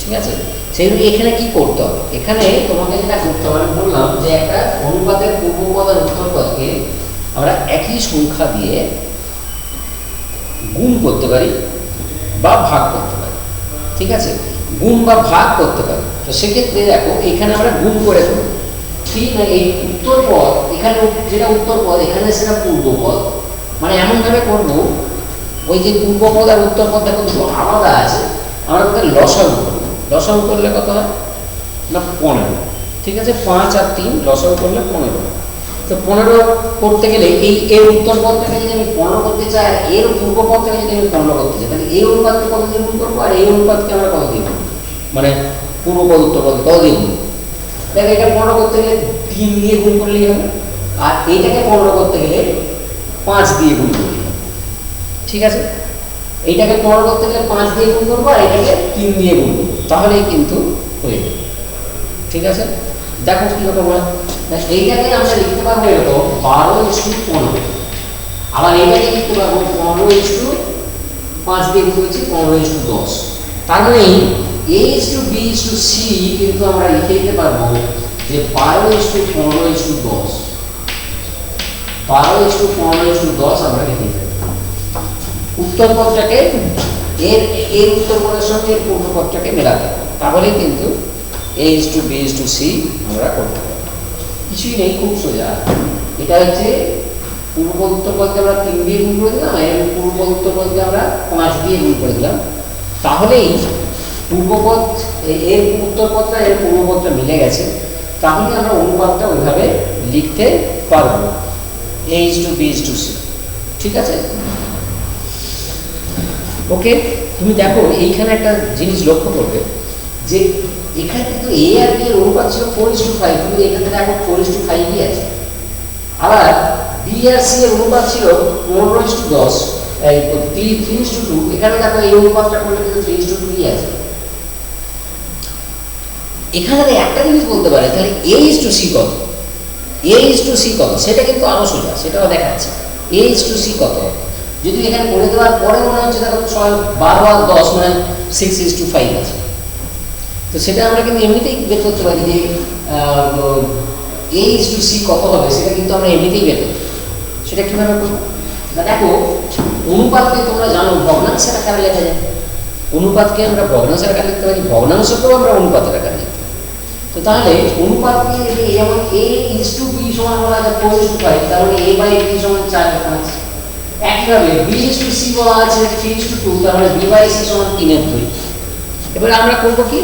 [SPEAKER 1] ঠিক আছে। সেই জন্য এখানে কি করতে হবে, এখানে তোমাকে যেটা করতে হবে, আমি বললাম যে একটা অনুপাতের পূর্বপদ আর উত্তরপদকে আমরা একই সংখ্যা দিয়ে গুণ করতে পারি বা ভাগ করতে পারি, ঠিক আছে, গুণ বা ভাগ করতে পারি। তো সেক্ষেত্রে দেখো এখানে আমরা গুণ করে দেবো, ঠিক না, এই উত্তরপদ এখানে যেটা উত্তরপদ এখানে সেটা পূর্বপদ, মানে এমনভাবে করবো ওই যে পূর্বপদ আর উত্তরপদ দেখো দুটো আলাদা আছে, আমরা ওদের লসাগু করবো। লসাগু করলে কত হয় না 15, ঠিক আছে, 5 আর 3 লসাগু করলে 15। তো 15 করতে গেলে এই এর উত্তরপদটাকে যদি আমি 15 করতে চাই আর এর পূর্বপদটাকে যদি আমি 15 করতে চাই, তাহলে এই অনুপাতকে কত দিয়ে গুণ করবো আর এই অনুপাতকে আমরা কত দিয়ে গুণ, মানে পূর্বপদ উত্তরপদ কত দিয়ে গুণ। দেখো এটা 15 করতে গেলে 3 দিয়ে গুণ করলেই হবে, আর এইটাকে 15 করতে গেলে 5 দিয়ে গুণ করলেই হবে, ঠিক আছে। এইটাকে 15 করতে গেলে 5 দিয়ে গুণ করবো আর এটাকে 3 দিয়ে গুণ করবো, তাহলেই কিন্তু হয়ে যাবে, ঠিক আছে। দেখো কীরকম হয়, এইটাকে আমরা লিখতে পারবো এরকম 12:15, আবার এইটাকে লিখতে পারবো 15:5 দিয়ে গুণ করছি 15:10। তার মানে A:B:C কিন্তু আমরা লিখে দিতে পারবো যে 12:15:10, 12:15:10 আমরা লিখে দিতে পারবো। উত্তরপদটাকে এর উত্তরপদের সঙ্গে এর পূর্বপদটাকে মেলাতে হবে, তাহলে কিন্তু A:B:C আমরা করতে পারবো। কিছুই নেই, খুব সোজা। এটা হচ্ছে পূর্বপদ উত্তরপদকে আমরা 3 দিয়ে গুণ করে দিলাম, এবং পূর্বপদ উত্তরপদকে আমরা 5 দিয়ে গুণ করে দিলাম, তাহলেই পূর্বপদ এর উত্তরপদটা এর পূর্বপদটা মিলে গেছে, তাহলে আমরা অনুপাতটা ওইভাবে লিখতে পারবো A:B:C, ঠিক আছে। ওকে, তুমি দেখো এইখানে একটা জিনিস লক্ষ্য করবে যে এখানে কিন্তু A আর B এর অনুপাত ছিল 4:5, কিন্তু এখানে দেখো 4:5ই আছে। আবার B আর C এর অনুপাত ছিল 15:10, এই 3:2, এখানে দেখো এই অনুপাতটা করলে কিন্তু 3:2ই আছে। এখানে একটা জিনিস বলতে পারে তাহলে A:C কত, A:C কত, সেটা কিন্তু আরো সোজা, সেটাও দেখাচ্ছে। A:C কত যদি এখানে করে দেওয়ার পরে মনে হচ্ছে দেখো 12 আর 10 মানে 6:5 আছে, তো সেটা আমরা কিন্তু এমনিতেই বের করতে পারি যে A:C কত হবে, সেটা কিন্তু আমরা এমনিতেই বের করতে পারি। সেটা কীভাবে করবো না, দেখো অনুপাতকে তোমরা জানো ভগ্নাংশের আকারে লেখা যায়, অনুপাতকে আমরা ভগ্নাংশের আকারে লিখতে পারি, ভগ্নাংশকেও আমরা অনুপাতের আকারে লিখতে পারি। তো তাহলে অনুপাতকে যেমন A:B সমান বলা যায় 4:5, তাহলে A/B সমান 4/5। একইভাবে B:C বলা আছে 3:2, তাহলে B/C সমান 3/2। এবার আমরা করবো কি,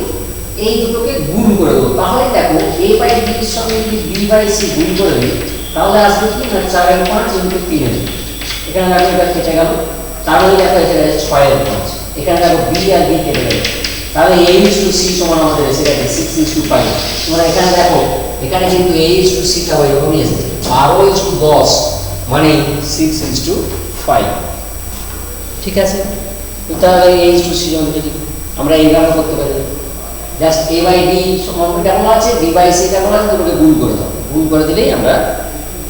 [SPEAKER 1] এই দুটোকে গুণ করে দেবো, তাহলে দেখো A/B এর সঙ্গে যদি B/C গুণ করে দিই তাহলে আসবে কি না 4/5 × 3। এখানে দেখো এটা কেটে গেল, তাহলে দেখো এটা 6/5, এখানে দেখো B আর B কেটে গেল, তাহলে A:C সমান আমাদের এসে গেছে 6:5। তোমরা এখানে দেখো এখানে কিন্তু A:C টা ওইরকমই এসেছে 12:10, মানে 6:5, ঠিক আছে। তো তাহলে A:C যদি আমরা এইভাবে করতে পারি, জাস্ট A/B সমান এটা বলা আছে, B/C এটা বলা আছে, দুটোকে গুণ করে দাও, গুণ করে দিলেই আমরা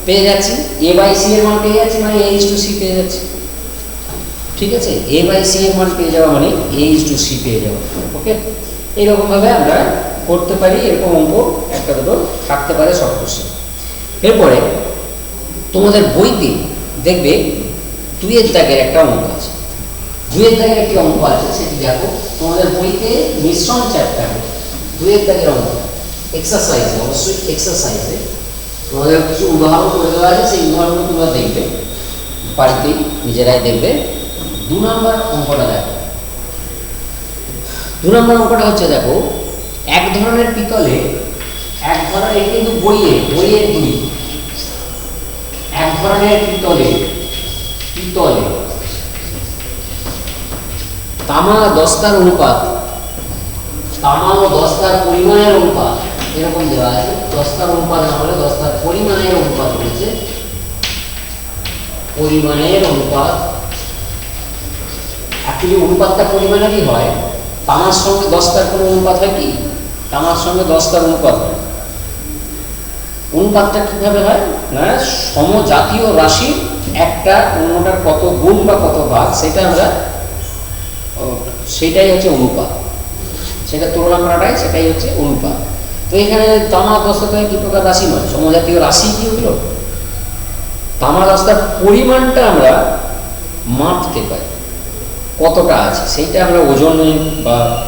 [SPEAKER 1] পেয়ে যাচ্ছি A/C এর মান পেয়ে যাচ্ছি, মানে A:C পেয়ে যাচ্ছি, ঠিক আছে। A/C এর মান পেয়ে যাওয়া মানে A:C পেয়ে যাওয়া। ওকে, এইরকমভাবে আমরা করতে পারি, এরকম অঙ্ক একটা দুটো থাকতে পারে সব কোশ্চেন। এরপরে তোমাদের বইতে দেখবে 2 দাগের একটা অঙ্ক আছে, 2 দাগের একটি অঙ্ক আছে, সেটি দেখো তোমাদের বইতে মিশ্রণ চ্যাপ্টারে 2 দাগের অঙ্ক, এক্সারসাইজে, অবশ্যই এক্সারসাইজে তোমাদের কিছু উদাহরণ করে দেওয়া আছে, সেই উদাহরণগুলো তোমরা দেখবে বাড়িতেই, নিজেরাই দেখবে। 2 নম্বর অঙ্কটা দেখো, 2 নম্বর অঙ্কটা হচ্ছে দেখো এক ধরনের পিতলে, এক ধরনের কিন্তু বইয়ের 2, এক ধরনের পিতলে তামা দস্তার অনুপাত, তামা ও দস্তার পরিমাণের অনুপাত এরকম দেওয়া আছে, দস্তার অনুপাত না বলে দস্তার পরিমাণের অনুপাত রয়েছে পরিমাণের অনুপাত। অ্যাকচুয়ালি অনুপাতটা পরিমাণেরই হয়। তামার সঙ্গে দস্তার কোনো অনুপাত হয় কি? তামার সঙ্গে দস্তার অনুপাত হয়। অনুপাতটা কীভাবে হয় না, সমজাতীয় রাশির একটা অন্যটার কত গুণ বা কত ভাগ সেটাই হচ্ছে অনুপাত, সেটা তুলনা করাটাই সেটাই হচ্ছে অনুপাত। তো এখানে তামা দস্তা কি প্রকার রাশি নয়, সমজাতীয় রাশি কি হলো? তামা দস্তার পরিমাণটা আমরা মাপতে পারি, কতটা আছে সেইটা আমরা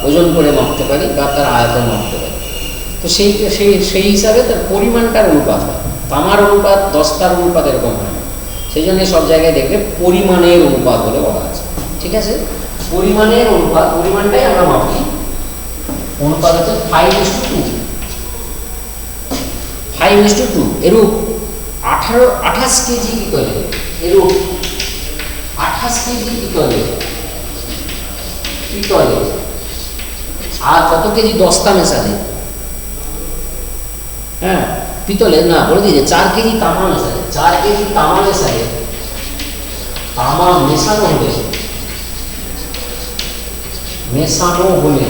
[SPEAKER 1] ওজন করে মাপতে পারি বা তার আয়তন মাপতে পারি। তো সেই হিসাবে তার পরিমাণটার অনুপাত হয়। তামার অনুপাত দস্তার অনুপাত এরকম হয় না, সেই জন্য সব জায়গায় দেখবে পরিমাণের অনুপাত বলে বলা আছে। ঠিক আছে, পরিমাণের অনুপাত, পরিমাণটাই আমরা মাপি। অনুপাত হচ্ছে 5:2। 5:2 এরূপ 28 কেজি পিতলে, এরূপ 28 কেজি পিতলে আর কত কেজি দস্তা মেশালে, হ্যাঁ পিতলে না বলে দিয়েছে 4 কেজি তামা মেশালে, 4 কেজি তামা মেশালে, তামা মেশানো হলে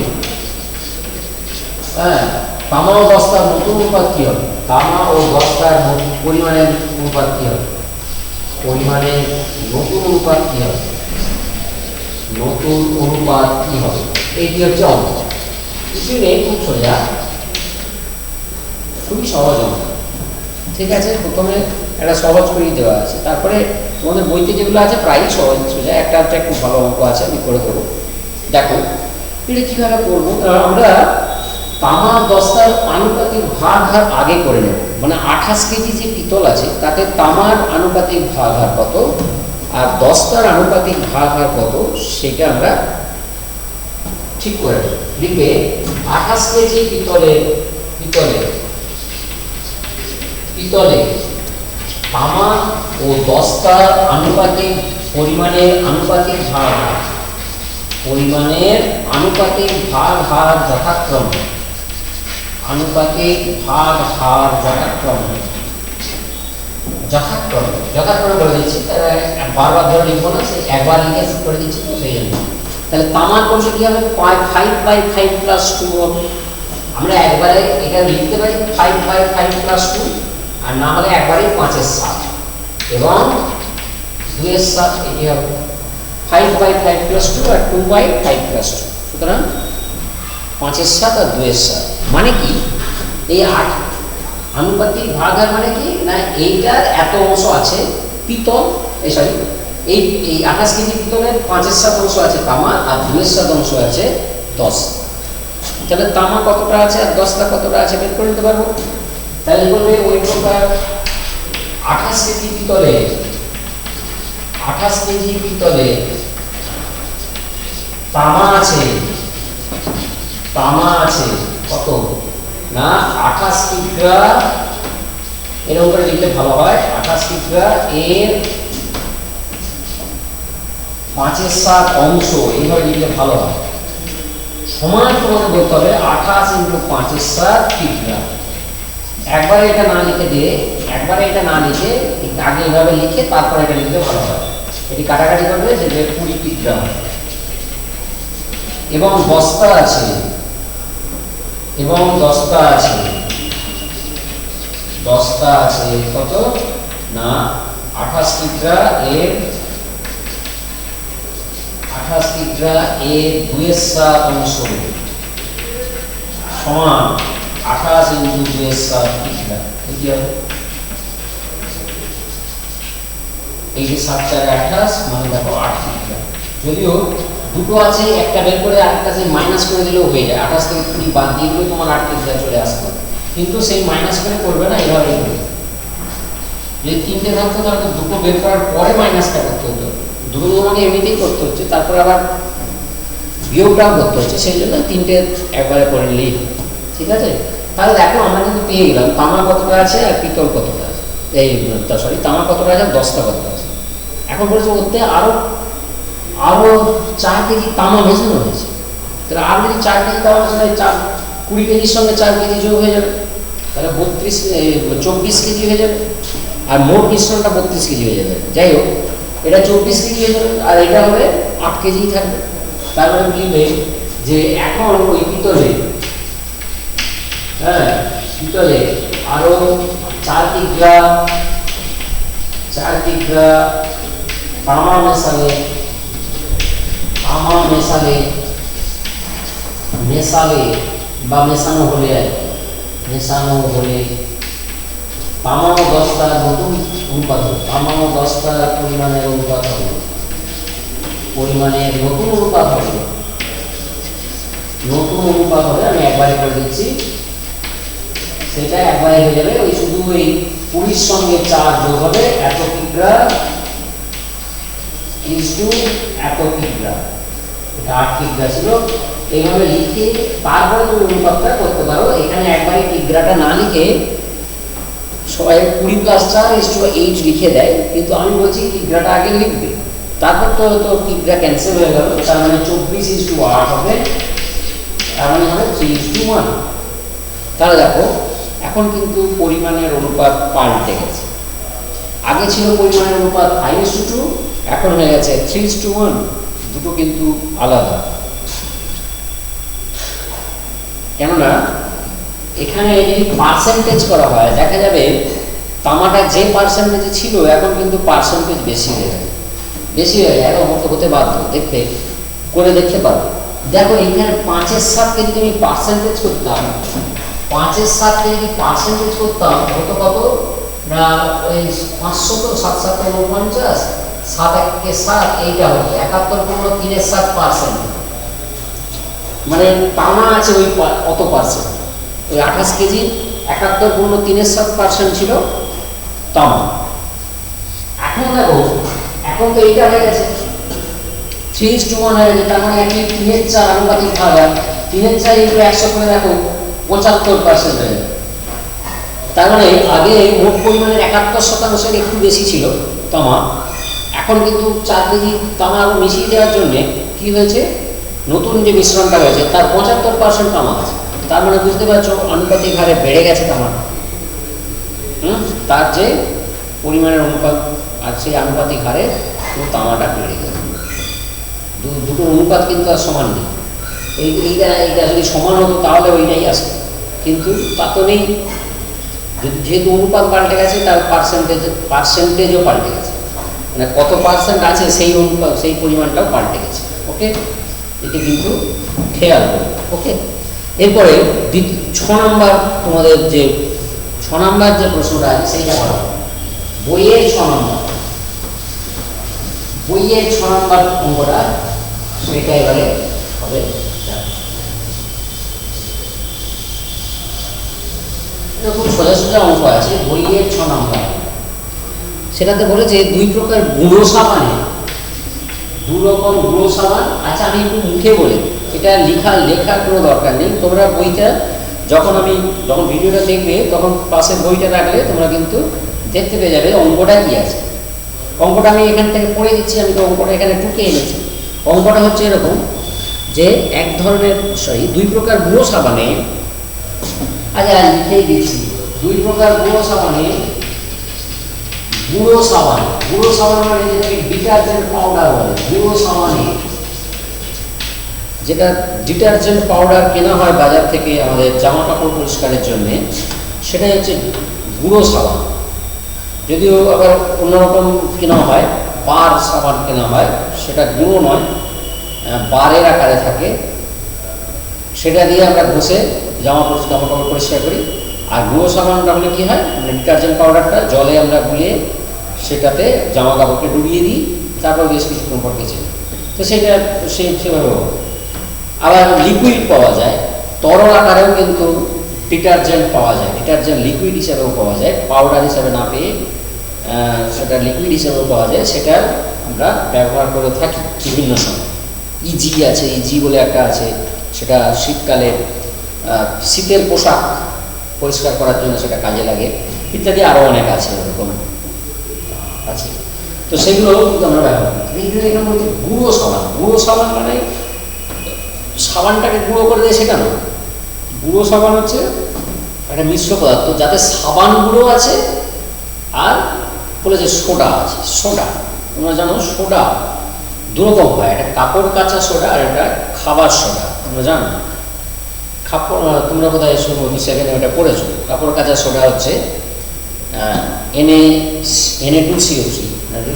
[SPEAKER 1] হ্যাঁ তামা ও দস্তার নতুন অনুপাত কি হবে? তামা ও দস্তার পরিমাণের অনুপাত কি হবে? পরিমাণের নতুন অনুপাত কি হবে? নতুন অনুপাত কি হবে? এইটি হচ্ছে অঙ্ক। কিছু নেই, খুব সোজা, খুবই সহজ অঙ্ক। ঠিক আছে, প্রথমে একটা সহজ করেই দেওয়া আছে, তারপরে তোমাদের বইতে যেগুলো আছে প্রায় সহজ সোজা, একটা একটু ভালো অঙ্ক আছে, আমি করে দেবো। দেখো এটা কীভাবে করবো, আমরা তামা দস্তার আনুপাতিক ভাগ হার আগে করে নেব। মানে 28 কেজি যে পিতল আছে তাতে তামার আনুপাতিক ভাগ হার কত আর দস্তার আনুপাতিক ভাগ হার কত সেটা আমরা ঠিক করে নেব। লিখবে 28 কেজি পিতলে তামা ও দস্তার আনুপাতিক পরিমাণের আনুপাতিক ভাগ হার যথাক্রমে বলে দিচ্ছি, বারবার ধরে লিখবো না, সেই একবার লিখে করে দিচ্ছি, তো সেই জন্য। তাহলে তামার করলে কি হবে? 5/5 + 2 হবে। আমরা একবারে এটা লিখতে পারি 5/5 + 2, আর না হলে একবারে 5/7 এবং 2/7, এটি হবে 5/5 + 2 আর 2/5 + 2। সুতরাং 5/7 আর 2/7 মানে কি? এই 8 আনুপাতিক ভাগ হার মানে কি না, এইটার এত অংশ আছে পিতল, এই 28 কেজি পিতলের 5/7 অংশ আছে তামা আর 2/7 অংশ আছে দস্তা। তাহলে তামা কতটা আছে আর দস্তা কতটা আছে বের করে নিতে পারবো। তাহলে বলবে ওই প্রকার 28 কেজি পিতলে তামা আছে কত না 28 কিগ্রা, এরকম করে লিখলে ভালো হয়। 28 কিগ্রা এর 5/7 অংশ, এইভাবে লিখলে ভালো হয়। সমান তোমাকে বলতে হবে 28 × 5/7 কিগ্রা। একবারে এটা না লিখে আগে এইভাবে লিখে তারপরে এটা লিখলে ভালো হয়। এটি কাটাকাটি করবে যে 20 কিগ্রা। এবং দস্তা আছে কত না 28 কিগ্রা এর 2/7 অংশ সমান 28 × 2/7 কিগ্রা। কি হবে? এই যে 7 × 28 মানে দেখো 8 কিগ্রা। যদিও দুটো আছে, একটা বের করে আরেকটা সেই মাইনাস করে দিলেও হয়ে যায়। 28 থেকে 20 বাদ দিয়ে দিলেও তোমার 8 কিগ্রা চলে আসবে, কিন্তু সেই মাইনাস করে করবে না, এভাবেই করবে। যদি 3টে থাকতো তাহলে দুটো বের করার পরে মাইনাসটা করতে হতো, দুটো তোমাকে এমনিতেই করতে হচ্ছে, তারপর আবার বিয়োগটাও করতে হচ্ছে, সেই জন্য 3টে একবারে করে নিলেই। ঠিক আছে, তাহলে দেখো আমরা কিন্তু পেয়ে গেলাম তামা কতটা আছে আর পিতল কতটা আছে, তামা কতটা আছে আর দস্তা কতটা আছে। এখন বলছে ওতে আরো 4 কেজি তামা মেশানো হয়েছে। তাহলে আর যদি 4 কেজি তামা মেশানো হয়, 20 কেজির সঙ্গে 4 কেজি যোগ হয়ে যাবে, তাহলে 24 কেজি হয়ে যাবে, আর মোট মিশ্রণটা 32 কেজি হয়ে যাবে। যাই হোক, এটা 24 কেজি হয়ে যাবে, আর এটা হবে 8 কেজি থাকবে। তারপরে লিখবে যে এখন ওই পিতলে, হ্যাঁ পিতলে আরো 4 কিগ্রা তামা মেশালে বা মেশানো হলে তামাও 10টা নতুন অনুপাত হবে, তামাও 10টা পরিমাণের অনুপাত হবে, নতুন অনুপাত হবে। আমি একবারে করে দিচ্ছি, সেটা একবারে হয়ে যাবে। ওই শুধু ওই 20 সঙ্গে 4 যোগ হবে, এত কিগ্রা ইনটু এত কিগ্রা, এটা 8 কিগ্রা ছিল। এইভাবে লিখে তারপরে তুমি অনুপাতটা করতে পারো। এখানে একবারে কিগ্রাটা না লিখে সবাই 20 + 4 = 8 লিখে দেয়, কিন্তু আমি বলছি কিগ্রাটা আগে লিখবে, তারপর তো কিগ্রা ক্যান্সেল হয়ে গেল। তার মানে 24 = 8 হবে, তার মানে হবে 3:1। তাহলে দেখো এখন কিন্তু পরিমাণের অনুপাত পাল্টে গেছে। আগে ছিল পরিমাণের অনুপাত 5:2, এখন হয়ে গেছে 3:1। দুটো কিন্তু আলাদা, কেননা এখানে যদি পার্সেন্টেজ করা হয় দেখা যাবে তামাটা যে পার্সেন্টেজে ছিল এখন কিন্তু পার্সেন্টেজ বেশি হয়ে যায়, এরকম হতে বাধ্য। দেখতে পারো, দেখো এখানে 5-এর 7কে যদি আমি পার্সেন্টেজ করতাম, 5-এর 7কে যদি পার্সেন্টেজ করতাম হতো কত না, ওই 500 তো 7-7-49, 7-1-7, এইটা হতো 71 × 3-7%। মানে তামা আছে ওই অত পার্সেন্ট, ওই 28 কেজি 71 × 3-7% ছিল তামা। এখন দেখো এখন তো এইটা হয়ে গেছে 3:1 হয়ে গেছে, তার মানে 3/4 আনুপাতিক ভাগ, 3/4 × 100 করে দেখো 75% হয়ে যাবে। তার মানে আগে মোট পরিমাণের 71% একটু বেশি ছিল তামা, এখন কিন্তু 4 কেজি তামা আরো মিশিয়ে দেওয়ার জন্য কি হয়েছে, নতুন যে মিশ্রণটা হয়েছে তার 75% তামা আছে। তার মানে বুঝতে পারছো আনুপাতিক হারে বেড়ে গেছে তামা, তার যে পরিমাণের অনুপাত আর সেই আনুপাতিক হারে তামাটা বেড়ে গেছে। দুটো অনুপাত কিন্তু আর সমান নেই। এইটা যদি সমান হতো তাহলে ওইটাই আসতো, কিন্তু তা তো নেই। যেহেতু অনুপাত পাল্টে গেছে তার পার্সেন্টেজও পাল্টে গেছে, মানে কত পার্সেন্ট আছে সেই পরিমাণটাও পাল্টে গেছে। ওকে, এটা কিন্তু খেয়াল করবে। ওকে, এরপরে 6 নম্বর তোমাদের যে 6 নম্বর যে প্রশ্নটা আছে সেইটা করো। বইয়ের 6 নম্বর অঙ্কটা সেটা এবারে হবে। খুব সোজা অঙ্ক আছে বইয়ের 6 নম্বর। সেটাতে বলেছে 2 প্রকার গুঁড়ো সাবানে, 2 রকম গুঁড়ো সাবান। আচ্ছা আমি একটু মুখে বলি, এটা লেখার কোনো দরকার নেই। তোমরা বইটা যখন ভিডিওটা দেখবে তখন পাশে বইটা রাখলে তোমরা কিন্তু দেখতে পেয়ে যাবে অঙ্কটা কি আছে। অঙ্কটা আমি এখান থেকে পড়ে দিচ্ছি, আমি তো অঙ্কটা এখানে টুকে এনেছি। অঙ্কটা হচ্ছে এরকম যে 2 প্রকার গুঁড়ো সাবানে, আচ্ছা লিখেই দিচ্ছি, 2 প্রকার গুঁড়ো সাবান মানে যেটাকে ডিটারজেন্ট পাউডার বলে। গুঁড়ো সাবানে, যেটা ডিটারজেন্ট পাউডার কেনা হয় বাজার থেকে আমাদের জামা কাপড় পরিষ্কারের জন্য, সেটাই হচ্ছে গুঁড়ো সাবান। যদিও আবার অন্যরকম কেনা হয়, বার সাবান কেনা হয়, সেটা গুঁড়ো নয়, বারের আকারে থাকে। সেটা দিয়ে আমরা ঘষে জামা কাপড় পরিষ্কার করি। আর গুঁড়ো সাবানটা হলে কী হয়, মানে ডিটারজেন্ট পাউডারটা জলে আমরা গুলিয়ে সেটাতে জামা কাপড়কে ডুবিয়ে দিই, তারপর বেশ কিছুক্ষণ পর কেচে নিই। তো সেটা সেভাবে আবার লিকুইড পাওয়া যায়, তরল আকারেও কিন্তু ডিটারজেন্ট পাওয়া যায়, ডিটারজেন্ট লিকুইড হিসাবেও পাওয়া যায়, পাউডার হিসাবে না পেয়ে সেটা লিকুইড হিসাবেও পাওয়া যায়। সেটা আমরা ব্যবহার করে থাকি বিভিন্ন সময়। ইজি বলে একটা আছে, সেটা শীতকালে শীতের পোশাক পরিষ্কার করার জন্য সেটা কাজে লাগে, ইত্যাদি আরও অনেক আছে ওরকম আছে। তো সেগুলো আমরা ব্যবহার করি। এখানে বলতে গুঁড়ো সাবান মানে সাবানটাকে গুঁড়ো করে দেয় সেটা না। গুঁড়ো সাবান হচ্ছে একটা মিশ্র পদার্থ যাতে সাবান গুঁড়ো আছে আর বলেছে সোডা আছে, সোডা তোমরা জানো সোডা দুরকম হয়, একটা কাপড় কাচা সোডা আর একটা খাবার সোডা। তোমরা জানো কাপড়, তোমরা কোথায় সেখানে ওটা পড়েছো। কাপড় কাচা সোডা হচ্ছে Na2CO3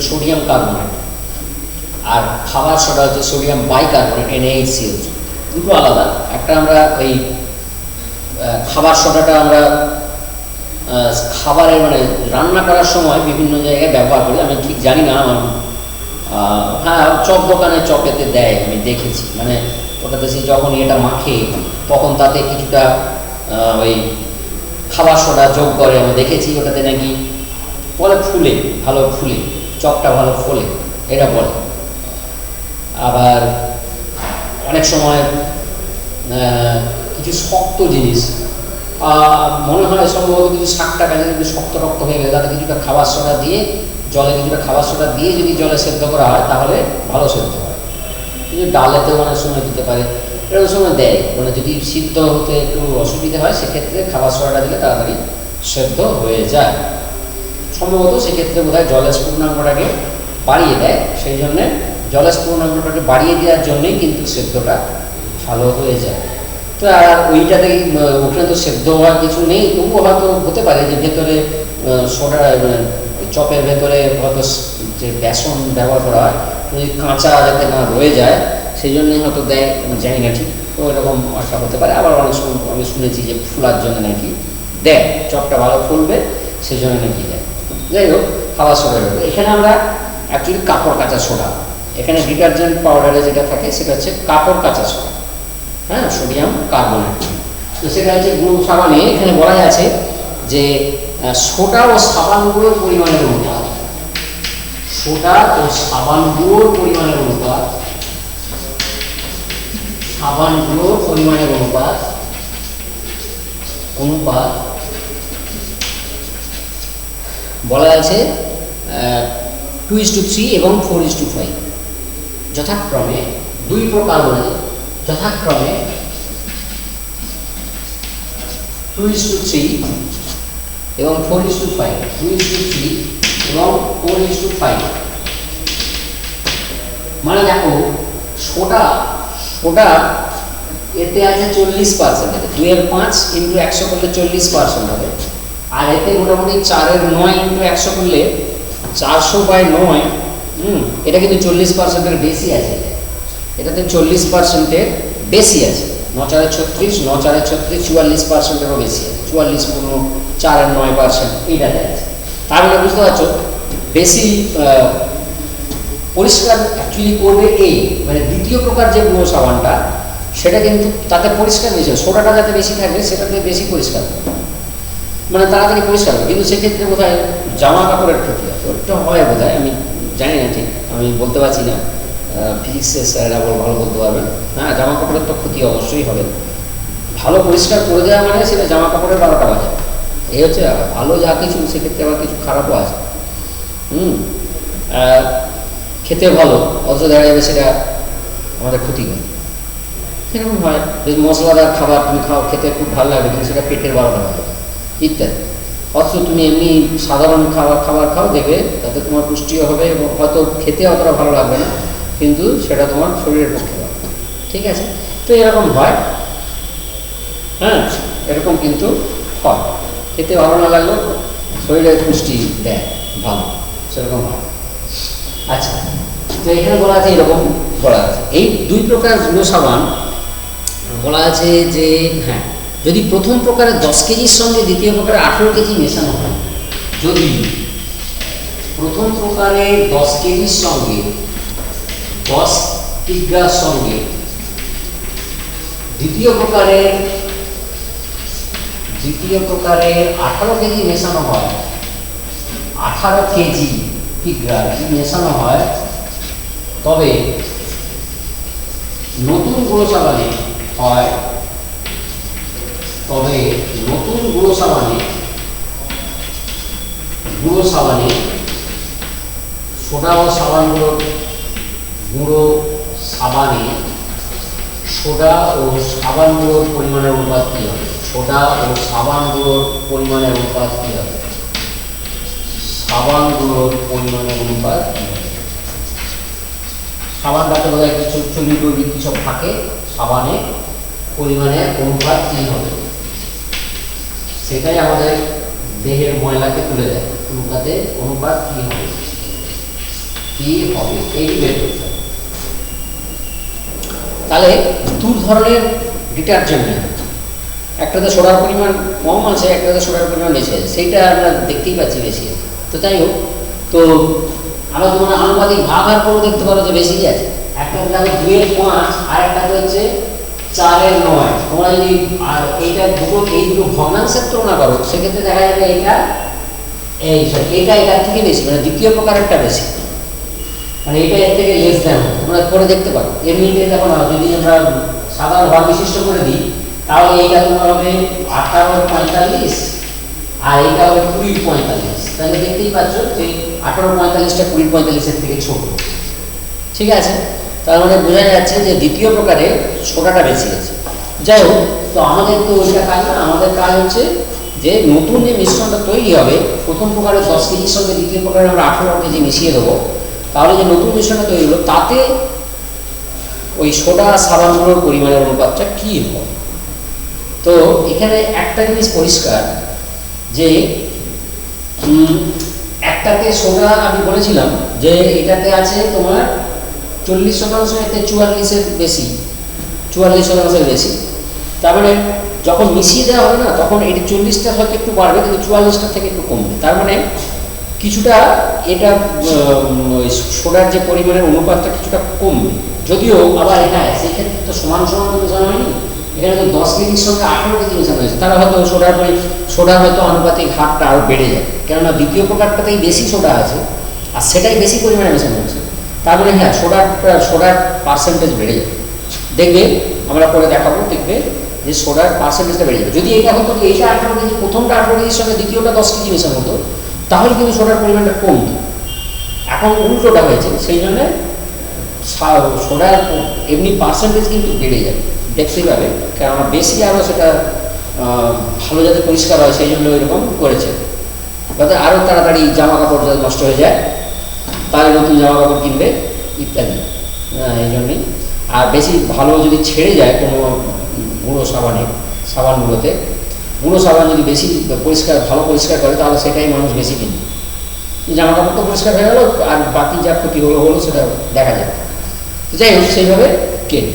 [SPEAKER 1] সোডিয়াম কার্বনেট, আর খাবার সোডা হচ্ছে সোডিয়াম বাইকার্বনেট NaHCO3। দুটো আলাদা। একটা আমরা ওই খাবার সোডাটা আমরা খাবারের মানে রান্না করার সময় বিভিন্ন জায়গায় ব্যবহার করি, আমি ঠিক জানি না আমার হ্যাঁ চপ দোকানে চপেতে দেয় আমি দেখেছি, মানে ওটাতে সে যখন এটা মাখে তখন তাতে কিছুটা ওই খাবার সোডা যোগ করে, আমি দেখেছি ওটাতে নাকি বলে ফুলে, ভালো ফুলে চপটা ভালো ফোলে এটা বলে। আবার অনেক সময় কিছু শক্ত জিনিস মনে হয় সম্ভবত কিছু শাকটা কাজে যদি শক্ত রক্ত হয়ে গেলে তাতে কিছুটা খাবার সোডা দিয়ে জলে কিছুটা খাবার সোডা দিয়ে যদি জলে সেদ্ধ করা হয় তাহলে ভালো সেদ্ধ হয়। কিন্তু ডালেতেও অনেক সময় দিতে পারে, এরকম সময় দেয়, মানে যদি সিদ্ধ হতে একটু অসুবিধা হয় সেক্ষেত্রে খাবার সোডাটা দিলে তাড়াতাড়ি সেদ্ধ হয়ে যায়। সম্ভবত সেক্ষেত্রে বোধ হয় জলের পূর্ণাঙ্গটাকে বাড়িয়ে দেয়, সেই জন্যে জলের পূর্ণাঙ্গটাকে বাড়িয়ে দেওয়ার জন্যই কিন্তু সেদ্ধটা ভালো হয়ে যায়। তো আর ওইটাতে ওখানে তো সেদ্ধ হওয়ার কিছু নেই, তবুও হয়তো হতে পারে যে ভেতরে সোডা চপের ভেতরে হয়তো যে বেসন ব্যবহার করা হয় যদি কাঁচা যাতে না রয়ে যায় সেই জন্যই হয়তো দেয়, জানি না ঠিক। তো এরকম আশা হতে পারে। আবার অনেক সময় আমি শুনেছি যে ফুলার জন্য নাকি দেয়, চপটা ভালো ফুলবে সেই জন্য নাকি দেয়। যাই হোক, খাবার সোডা দেবে। এখানে আমরা অ্যাকচুয়ালি কাপড় কাচা সোডা, এখানে ডিটারজেন্ট পাউডারে যেটা থাকে সেটা হচ্ছে কাপড় কাচা সোডা, হ্যাঁ সোডিয়াম কার্বনেট। তো সেটা হচ্ছে গুঁড়ো সাবানে এখানে বলা আছে যে সোডা ও সাবান গুঁড়োর পরিমাণের অনুপাত, সোডা ও সাবান গুঁড়োর পরিমাণের অনুপাত, সাবান গুঁড়োর পরিমাণের অনুপাত বলা আছে 2:3 এবং 4:5 যথাক্রমে। দুই প্রকার বলে যথাক্রমে 2:3 এবং 4:5, 2:3 এবং 4:5। মানে দেখো সোডা এতে আছে 40%, 2/5 × 100 করলে 40% হবে, আর এতে মোটামুটি 4/9 × 100 করলে 400/9, এটা কিন্তু 40%-এর বেশি আছে, এটাতে 40%-এর বেশি আছে। 9×4=36, 9×4=36, 44%-এরও বেশি আছে, 44.4/9% এইটাতে আছে। তার মানে বুঝতে পারছো বেশি পরিষ্কার অ্যাকচুয়ালি করবে এই মানে দ্বিতীয় প্রকার যে গুঁড়ো সাবানটা সেটা কিন্তু তাতে পরিষ্কার বেশি, সোডাটা যাতে বেশি থাকবে সেটাতে বেশি পরিষ্কার মানে তাড়াতাড়ি পরিষ্কার হবে। কিন্তু সেক্ষেত্রে বোধহয় জামা কাপড়ের ক্ষতি হয়, ওটা হয় বোধহয়, আমি জানি না ঠিক, আমি বলতে পারছি না, ফিজিক্সের স্যারেরা ভালো বলতে পারবেন। হ্যাঁ জামা কাপড়ের তো ক্ষতি অবশ্যই হবে, ভালো পরিষ্কার করে দেওয়া মানে সেটা জামা কাপড়ের 12টা বাজে, এই হচ্ছে ভালো যা কিছু সেক্ষেত্রে আবার কিছু খারাপও আছে। খেতে ভালো অথচ দেখা যাবে সেটা আমাদের ক্ষতি করে, সেরকম হয়। বেশ মশলাদার খাবার তুমি খাও, খেতে খুব ভালো লাগবে কিন্তু সেটা পেটের 12টা বাজে ইত্যাদি। অথচ তুমি এমনি সাধারণ খাবার খাও, দেখবে তাতে তোমার পুষ্টিও হবে এবং হয়তো খেতে অতটা ভালো লাগবে না কিন্তু সেটা তোমার শরীরের পক্ষে ভালো, ঠিক আছে। তো এরকম হয়, হ্যাঁ এরকম কিন্তু হয়, খেতে ভালো না লাগলেও শরীরের পুষ্টি দেয় ভালো, সেরকম হয়। আচ্ছা, তো এখানে বলা আছে এরকম বলা আছে এই দুই প্রকার গুঁড়ো সাবান বলা আছে যে হ্যাঁ যদি প্রথম প্রকারের 10 কেজির সঙ্গে দ্বিতীয় প্রকারের 18 কেজি মেশানো হয়, যদি প্রথম প্রকারের 10 কেজির সঙ্গে 10 কিগ্রার সঙ্গে দ্বিতীয় প্রকারের 18 কেজি মেশানো হয়, 18 কেজি কিগ্রা মেশানো হয়, তবে নতুন গুঁড়ো সাবানে হয়, তবে নতুন গুঁড়ো সাবানে সোডা ও সাবান গুঁড়ো সাবানে সোডা ও সাবান গুঁড়োর পরিমাণের অনুপাত কী হবে? সোডা ও সাবান গুঁড়োর পরিমাণের অনুপাত কী হবে? সাবান গুঁড়োর পরিমাণের অনুপাত কী হবে? সাবানটাকে বোধ হয় 40 সব থাকে, সাবানে পরিমাণের অনুপাত কী হবে, সেটাই আমাদের দেহের ময়লাকে তুলে দেয়। অনুপাত কী হবে, এই বের করতে হবে। তাহলে দু ধরনের ডিটারজেন্ট, একটাতে সোডার পরিমাণ কম আছে, একটাতে সোডার পরিমাণ বেশি আছে, সেইটা আমরা দেখতেই পাচ্ছি বেশি আছে। তো যাই হোক, তো আমরা তোমরা আনুপাতিক ভাগ করেও দেখতে পারো যে বেশি আছে। একটা দেখো 2-5 আর একটা হচ্ছে 4-9। তোমরা যদি আর এইটা এই দুটো ভগ্নাংশের তুলনা করো, সেক্ষেত্রে দেখা যাবে এইটা এটার থেকে বেশি, মানে দ্বিতীয় প্রকারেরটা বেশি, মানে এটা এর থেকে লেস দেন। তোমরা করে দেখতে পারো। এমনিতে দেখো না, যদি আমরা সাধারণ ভাগ বিশিষ্ট করে দিই, তাহলে এইটা তোমার হবে 18-45 আর এইটা হবে 20-45। তাহলে দেখতেই পাচ্ছ যে 18-45টা 20-45-এর থেকে ছোট। ঠিক আছে, তার মানে বোঝা যাচ্ছে যে দ্বিতীয় প্রকারে সোডাটা বেশি আছে। যাই হোক, তো আমাদের তো ওইটা কাজ না, আমাদের কাজ হচ্ছে যে নতুন যে মিশ্রণটা তৈরি হবে, প্রথম প্রকারে 10 কেজির সঙ্গে দ্বিতীয় প্রকারে আমরা 18 কেজি মিশিয়ে দেবো, তাহলে যে নতুন মিশ্রণটা তৈরি হলো তাতে ওই সোডা সাবানগুলোর পরিমাণের অনুপাতটা কী হবে। তো এখানে একটা জিনিস পরিষ্কার যে একটাতে সোডা আমি বলেছিলাম যে এটাতে আছে তোমার 40%, এতে 44-এর বেশি, 44%-এর বেশি। তার মানে যখন মিশিয়ে দেওয়া হবে না, তখন এটি 40টা হয়তো একটু বাড়বে, কিন্তু 44টা থেকে একটু কমবে। তার মানে কিছুটা এটা সোডার যে পরিমাণের অনুপাতটা কিছুটা কমবে, যদিও আবার হ্যাঁ সেক্ষেত্রে তো সমান তো মেশানো হয়নি। এখানে তো 10 কেজির সঙ্গে 18 কেজি মেশানো হয়েছে, তারা হয়তো সোডার হয়তো আনুপাতিক হারটা আরও বেড়ে যায়, কেননা দ্বিতীয় প্রকারটাতেই বেশি সোডা আছে আর সেটাই বেশি পরিমাণে মেশানো হচ্ছে। তার মানে হ্যাঁ সোডার পার্সেন্টেজ বেড়ে যাবে। দেখবে আমরা পরে দেখাবো, দেখবে যে সোডার পার্সেন্টেজটা বেড়ে যাবে। যদি এটা হতো এইটা 18 কেজি, প্রথমটা 18 কেজির সঙ্গে দ্বিতীয়টা 10 কেজি মেশানো হতো, তাহলে কিন্তু সোডার পরিমাণটা কমতো। এখন উল্টোটা হয়েছে, সেই জন্য সোডার এমনি পার্সেন্টেজ কিন্তু বেড়ে যাবে, দেখতেই পাবে, কেননা বেশি আরও সেটা ভালো যাতে পরিষ্কার হয় সেই জন্য এরকম করেছে, যাতে আরও তাড়াতাড়ি জামা কাপড় যাতে নষ্ট হয়ে যায়, তাহলে নতুন জামা কাপড় কিনবে ইত্যাদি, এই জন্যই। আর বেশি ভালো যদি ছেড়ে যায় কোনো গুঁড়ো সাবানগুলোতে, গুঁড়ো সাবান যদি বেশি ভালো পরিষ্কার করে, তাহলে সেটাই মানুষ বেশি কিনবে। জামা কাপড় তো পরিষ্কার হয়ে গেলো, আর বাকি যা ক্ষতি হলো সেটা দেখা যায়। তো যাই হোক, সেইভাবে কেন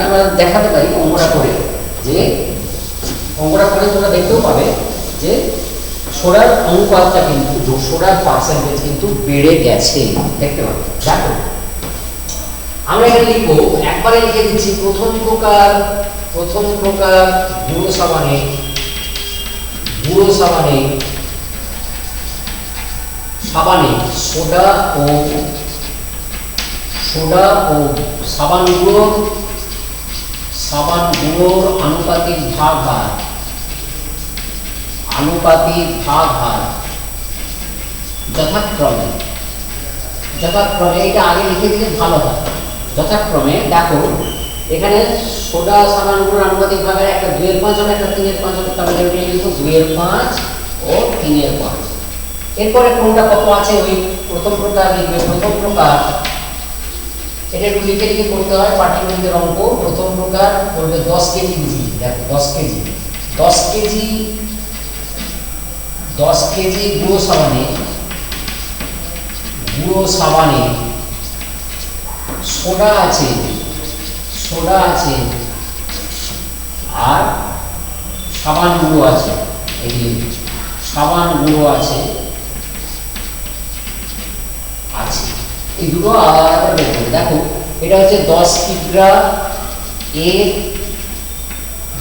[SPEAKER 1] আমরা দেখাতে পারি অঙ্কটা করে, যে অঙ্কটা করে তোমরা দেখতেও পাবে যে সোডার অনুপাতটা কিন্তু সোডার পার্সেন্টেজ কিন্তু বেড়ে গেছে, দেখতে পাবে। দেখো আমরা এখানে লিখবো, একবারে লিখে দিচ্ছি, প্রথম প্রকার গুঁড়ো সাবানে সোডা ও সাবানগুলোর আনুপাতিক ভাগ হার যথাক্রমে, এটা আগে লিখে দিলে ভালো হয়। যথাক্রমে দেখো এখানে সোডা সাবানগুলোর আনুপাতিক ভাগের একটা 2-5 হবে, একটা 3-5 হবে, তাহলে লিখো 2-5 ও 3-5। এরপরে কোনটা কত আছে ওই প্রথম প্রকার লিখবে। প্রথম প্রকার এটা একটু লিখে করতে হয়, পাটিগণিতের অঙ্ক। প্রথম প্রকার বলবে 10 কেজি জি, দেখো 10 কেজি গুঁড়ো সাবানে সোডা আছে আর সাবান গুঁড়ো আছে, এই দুটো আলাদা বের করবে। দেখো এটা হচ্ছে 10 কিগ্রা এর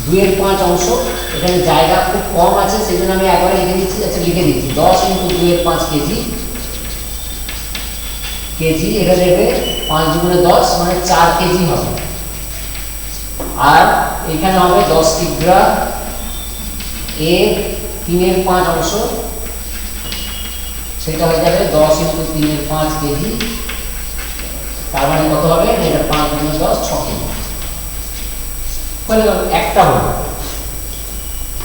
[SPEAKER 1] 2/5 অংশ, এখানে জায়গা খুব কম আছে, সেই জন্য আমি একবারে লিখে দিচ্ছি। আচ্ছা লিখে দিচ্ছি 10 × 2/5 কেজি, এটা দেবে 5 × 10 মানে 4 কেজি হবে। আর এখানে হবে 10 কিগ্রা এর 3/5 অংশ, সেটা হয়ে যাবে 10 × 3/5 কেজি। তার মানে কত হবে, এটা 5 × 10 6 কেজি। একটা হলো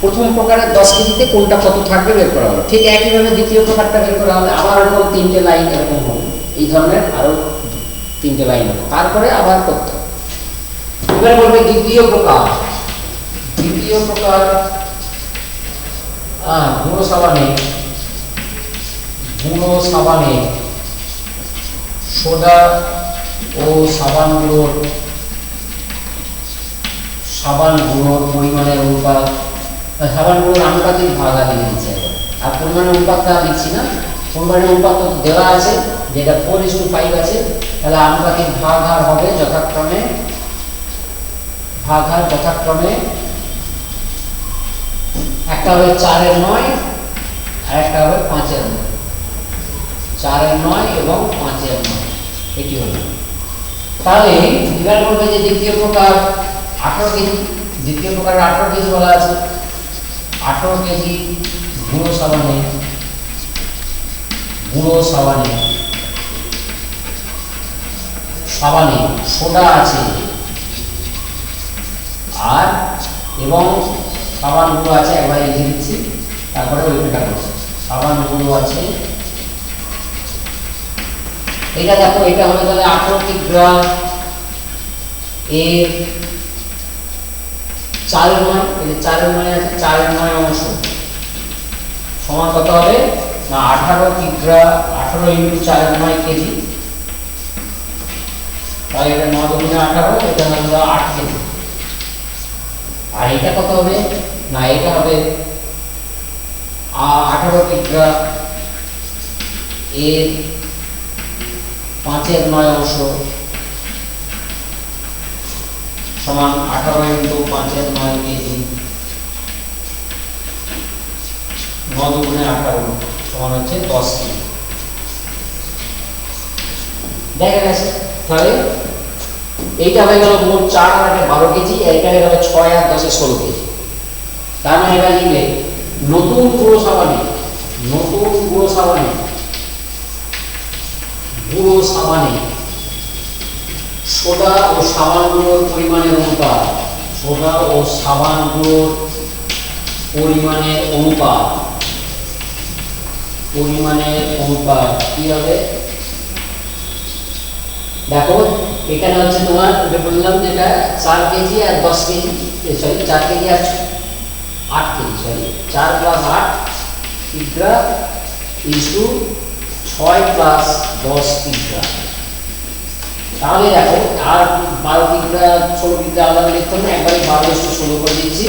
[SPEAKER 1] প্রথম প্রকারের 10 কেজিতে কোনটা কত থাকবে বের করা হলো। ঠিক একইভাবে দ্বিতীয় প্রকারটা বের করা হবে, আবার এরকম 3টে লাইন এরকম হবে। এই ধরনের আরো তিনটে লাইন হবে, তারপরে আবার করতে হবে। এবার বলবে দ্বিতীয় প্রকার। দ্বিতীয় প্রকার গুঁড়ো সাবানে, গুঁড়ো সাবানে সোডা ও সাবান গুঁড়োর পরিমাণের অনুপাত, সাবান গুঁড়োর আনুপাতিক ভাগ আমি লিখছি, আর পরিমাণের অনুপাতটা লিখছি না। পরিমাণের অনুপাত তো দেওয়া আছে, যেটা 4:5 আছে, তাহলে আনুপাতিক ভাগ হার হবে যথাক্রমে একটা হবে 4/9 আর একটা হবে 5/9, 4/9 এবং 5/9, এটি হলো। তাহলে এবার বলবে যে দ্বিতীয় প্রকার 18 কেজি, দ্বিতীয় প্রকার 18 কেজি বলা আছে। 18 কেজি গুঁড়ো সাবানে সোডা আছে আর এবং সাবান গুঁড়ো আছে, একবার লিখে দিচ্ছি, তারপরে ওইটা করছি। সাবান গুঁড়ো আছে, এটা দেখো, এটা হবে তাহলে 18 কিগ্রা এর 4/9, এই 4/9 আছে, 4/9 অংশ সমান কত হবে না 18 কিগ্রা, 18 × 4/9 কেজি, তাই এটা 9 × 18, এটা হলো 8 কেজি। আর এটা কত হবে না এটা হবে 18 কিগ্রা এর 5/9 অংশ সমান 18 × 5/9 কেজি, 9 × 18 সমান হচ্ছে 10 কেজি। দেখা গেছে, তাহলে এইটা হয়ে গেল মোট 4 আর 8 12 কেজি, এইটা হয়ে গেল 6 আর 10 16 কেজি। তার মানে এবার লিখলে নতুন গুঁড়ো সাবানে সোডা ও সাবান গুঁড়োর পরিমাণের অনুপাত কি হবে? দেখো এখানে হচ্ছে তোমার বললাম যেটা 4 কেজি আর 10 কেজি, সরি 4 কেজি আর 8 কেজি, সরি 4 + 8 কিগ্রা ইনটু 6 + 10 কিগ্রা। তাহলে দেখো আর 12 কিগ্রা 16 কিগ্রা আলাদা লিখতে হবে, একবারে 12:16 করে দিচ্ছি।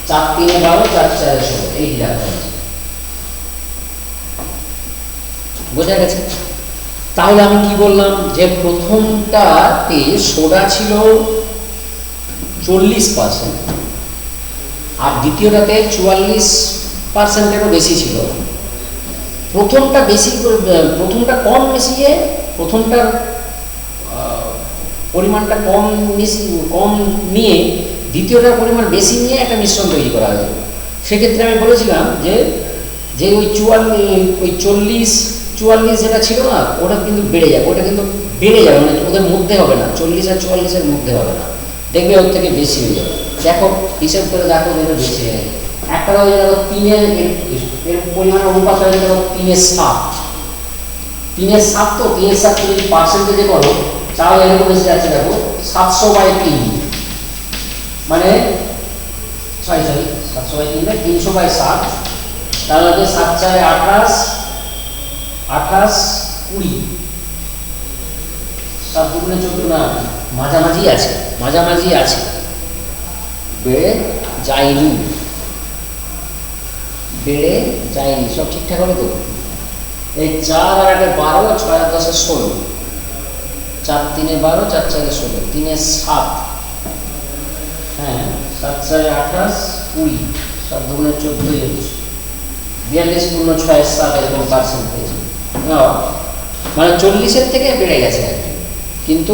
[SPEAKER 1] 4 × 3 = 12, 4 × 4 = 16, এই দেখো বোঝা গেছে। তাহলে আমি কি বললাম যে প্রথমটাতে সোডা ছিল 40% আর দ্বিতীয়টাতে 44%-এরও বেশি ছিল। প্রথমটা কম মিশিয়ে, প্রথমটার পরিমাণটা কম নিয়ে দ্বিতীয়টার পরিমাণ বেশি নিয়ে একটা মিশ্রণ তৈরি করা হয়েছে। সেক্ষেত্রে আমি বলেছিলাম যে ওই 44 যেটা ছিল না, ওটা কিন্তু বেড়ে যাবে, মানে ওদের মধ্যে হবে না, 40 আর 44-এর মধ্যে হবে না, দেখবে ওর থেকে বেশি হয়ে যাবে। দেখো হিসাব করে দেখো, এটা বেশি হয়ে যাবে। একটা হয়ে যাবে 3-এর পরিমাণের অনুপাত হয়ে যাবে 3/7, 3/7, তো 3/7 যদি পার্সেন্টেজে করো তাহলে এরকম এসে যাচ্ছে, দেখো 700/3, মানে 700/3 না 300/7, তাহলে হচ্ছে 7 × 4 = 28, 20, 7 × 2 = 14, না মাঝামাঝি আছে, বেড়ে যায়নি, সব ঠিকঠাক হবে তো। এই 4 আর 8 12, 6 আর 10 16, 4 × 3 = 12, 4 × 4 = 16, 3/7, হ্যাঁ 7 × 4 = 28, 20, 7 × 2 = 14 হচ্ছে 42 × 6 = 7, এরকম পার্সেন্টেজ। মানে 40-এর থেকে বেড়ে গেছে আর কি, কিন্তু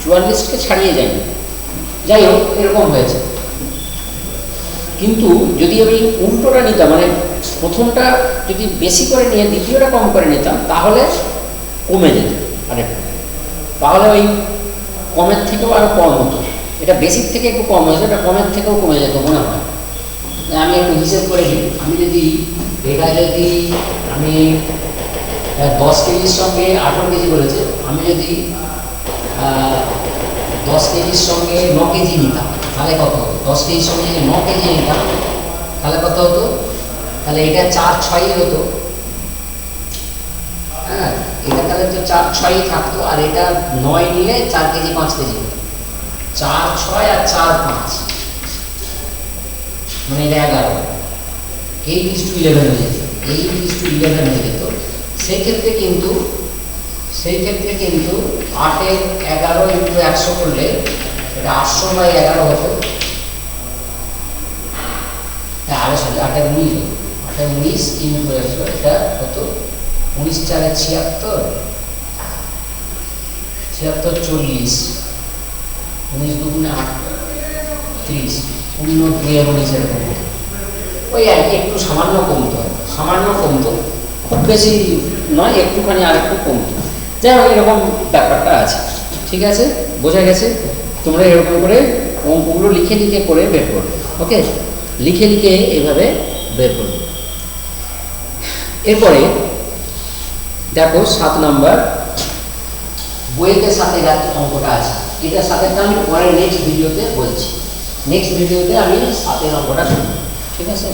[SPEAKER 1] 44-কে ছাড়িয়ে যায়নি। যাই হোক, এরকম হয়েছে। কিন্তু যদি আমি উল্টোটা নিতাম, মানে প্রথমটা যদি বেশি করে নিয়ে দ্বিতীয়টা কম করে নিতাম, তাহলে কমে যেত আরেকটু, তাহলে ওই কমের থেকেও আরও কম হতো। এটা বেশির থেকে একটু কম হয়েছে, এটা কমের থেকেও কমে যেত মনে হয়। আমি একটু হিসেব করে নিই, আমি 10 কেজির সঙ্গে 18 কেজি বলেছে, আমি যদি 10 কেজির সঙ্গে 9 কেজি নিতাম, তাহলে কত হতো? 10 কেজির সঙ্গে যদি 9 কেজি নিতাম তাহলে কত হতো? তাহলে এটা 4-6 হতো। হ্যাঁ, এটা তাহলে তো 4-6 থাকতো, আর এটা 9 নিলে 4 কেজি 5 কেজি হতো। 4-6 আর 4-5 মানে এটা 11, 8:11 হয়ে যেত, 8:11 হয়ে যেত। সেই ক্ষেত্রে কিন্তু 8-এর 11 ইন্টু 100 করলে এটা 800/11 হতো। হ্যাঁ, 8-এর 19 হতো, 8-এর 19 ইন্টু 100, এটা হতো 19-4 76, 76 40, 19 × 2 = 30, 0-2 এরকম হতো। ওই আর কি, একটু সামান্য কমতো, খুব বেশি নয়, একটুখানি আর একটু কমতো। যাই হোক, এরকম ব্যাপারটা আছে। ঠিক আছে, বোঝা গেছে? তোমরা এরকম করে অঙ্কগুলো লিখে করে বের করবে। ওকে, লিখে এইভাবে বের করবে। এরপরে দেখো 7 নম্বর বইয়েতে 7-এর অঙ্কটা আছে। এটা 7-এরটা আমি পরে নেক্সট ভিডিওতে বলছি। নেক্সট ভিডিওতে আমি 7-এর অঙ্কটা করব। ঠিক আছে।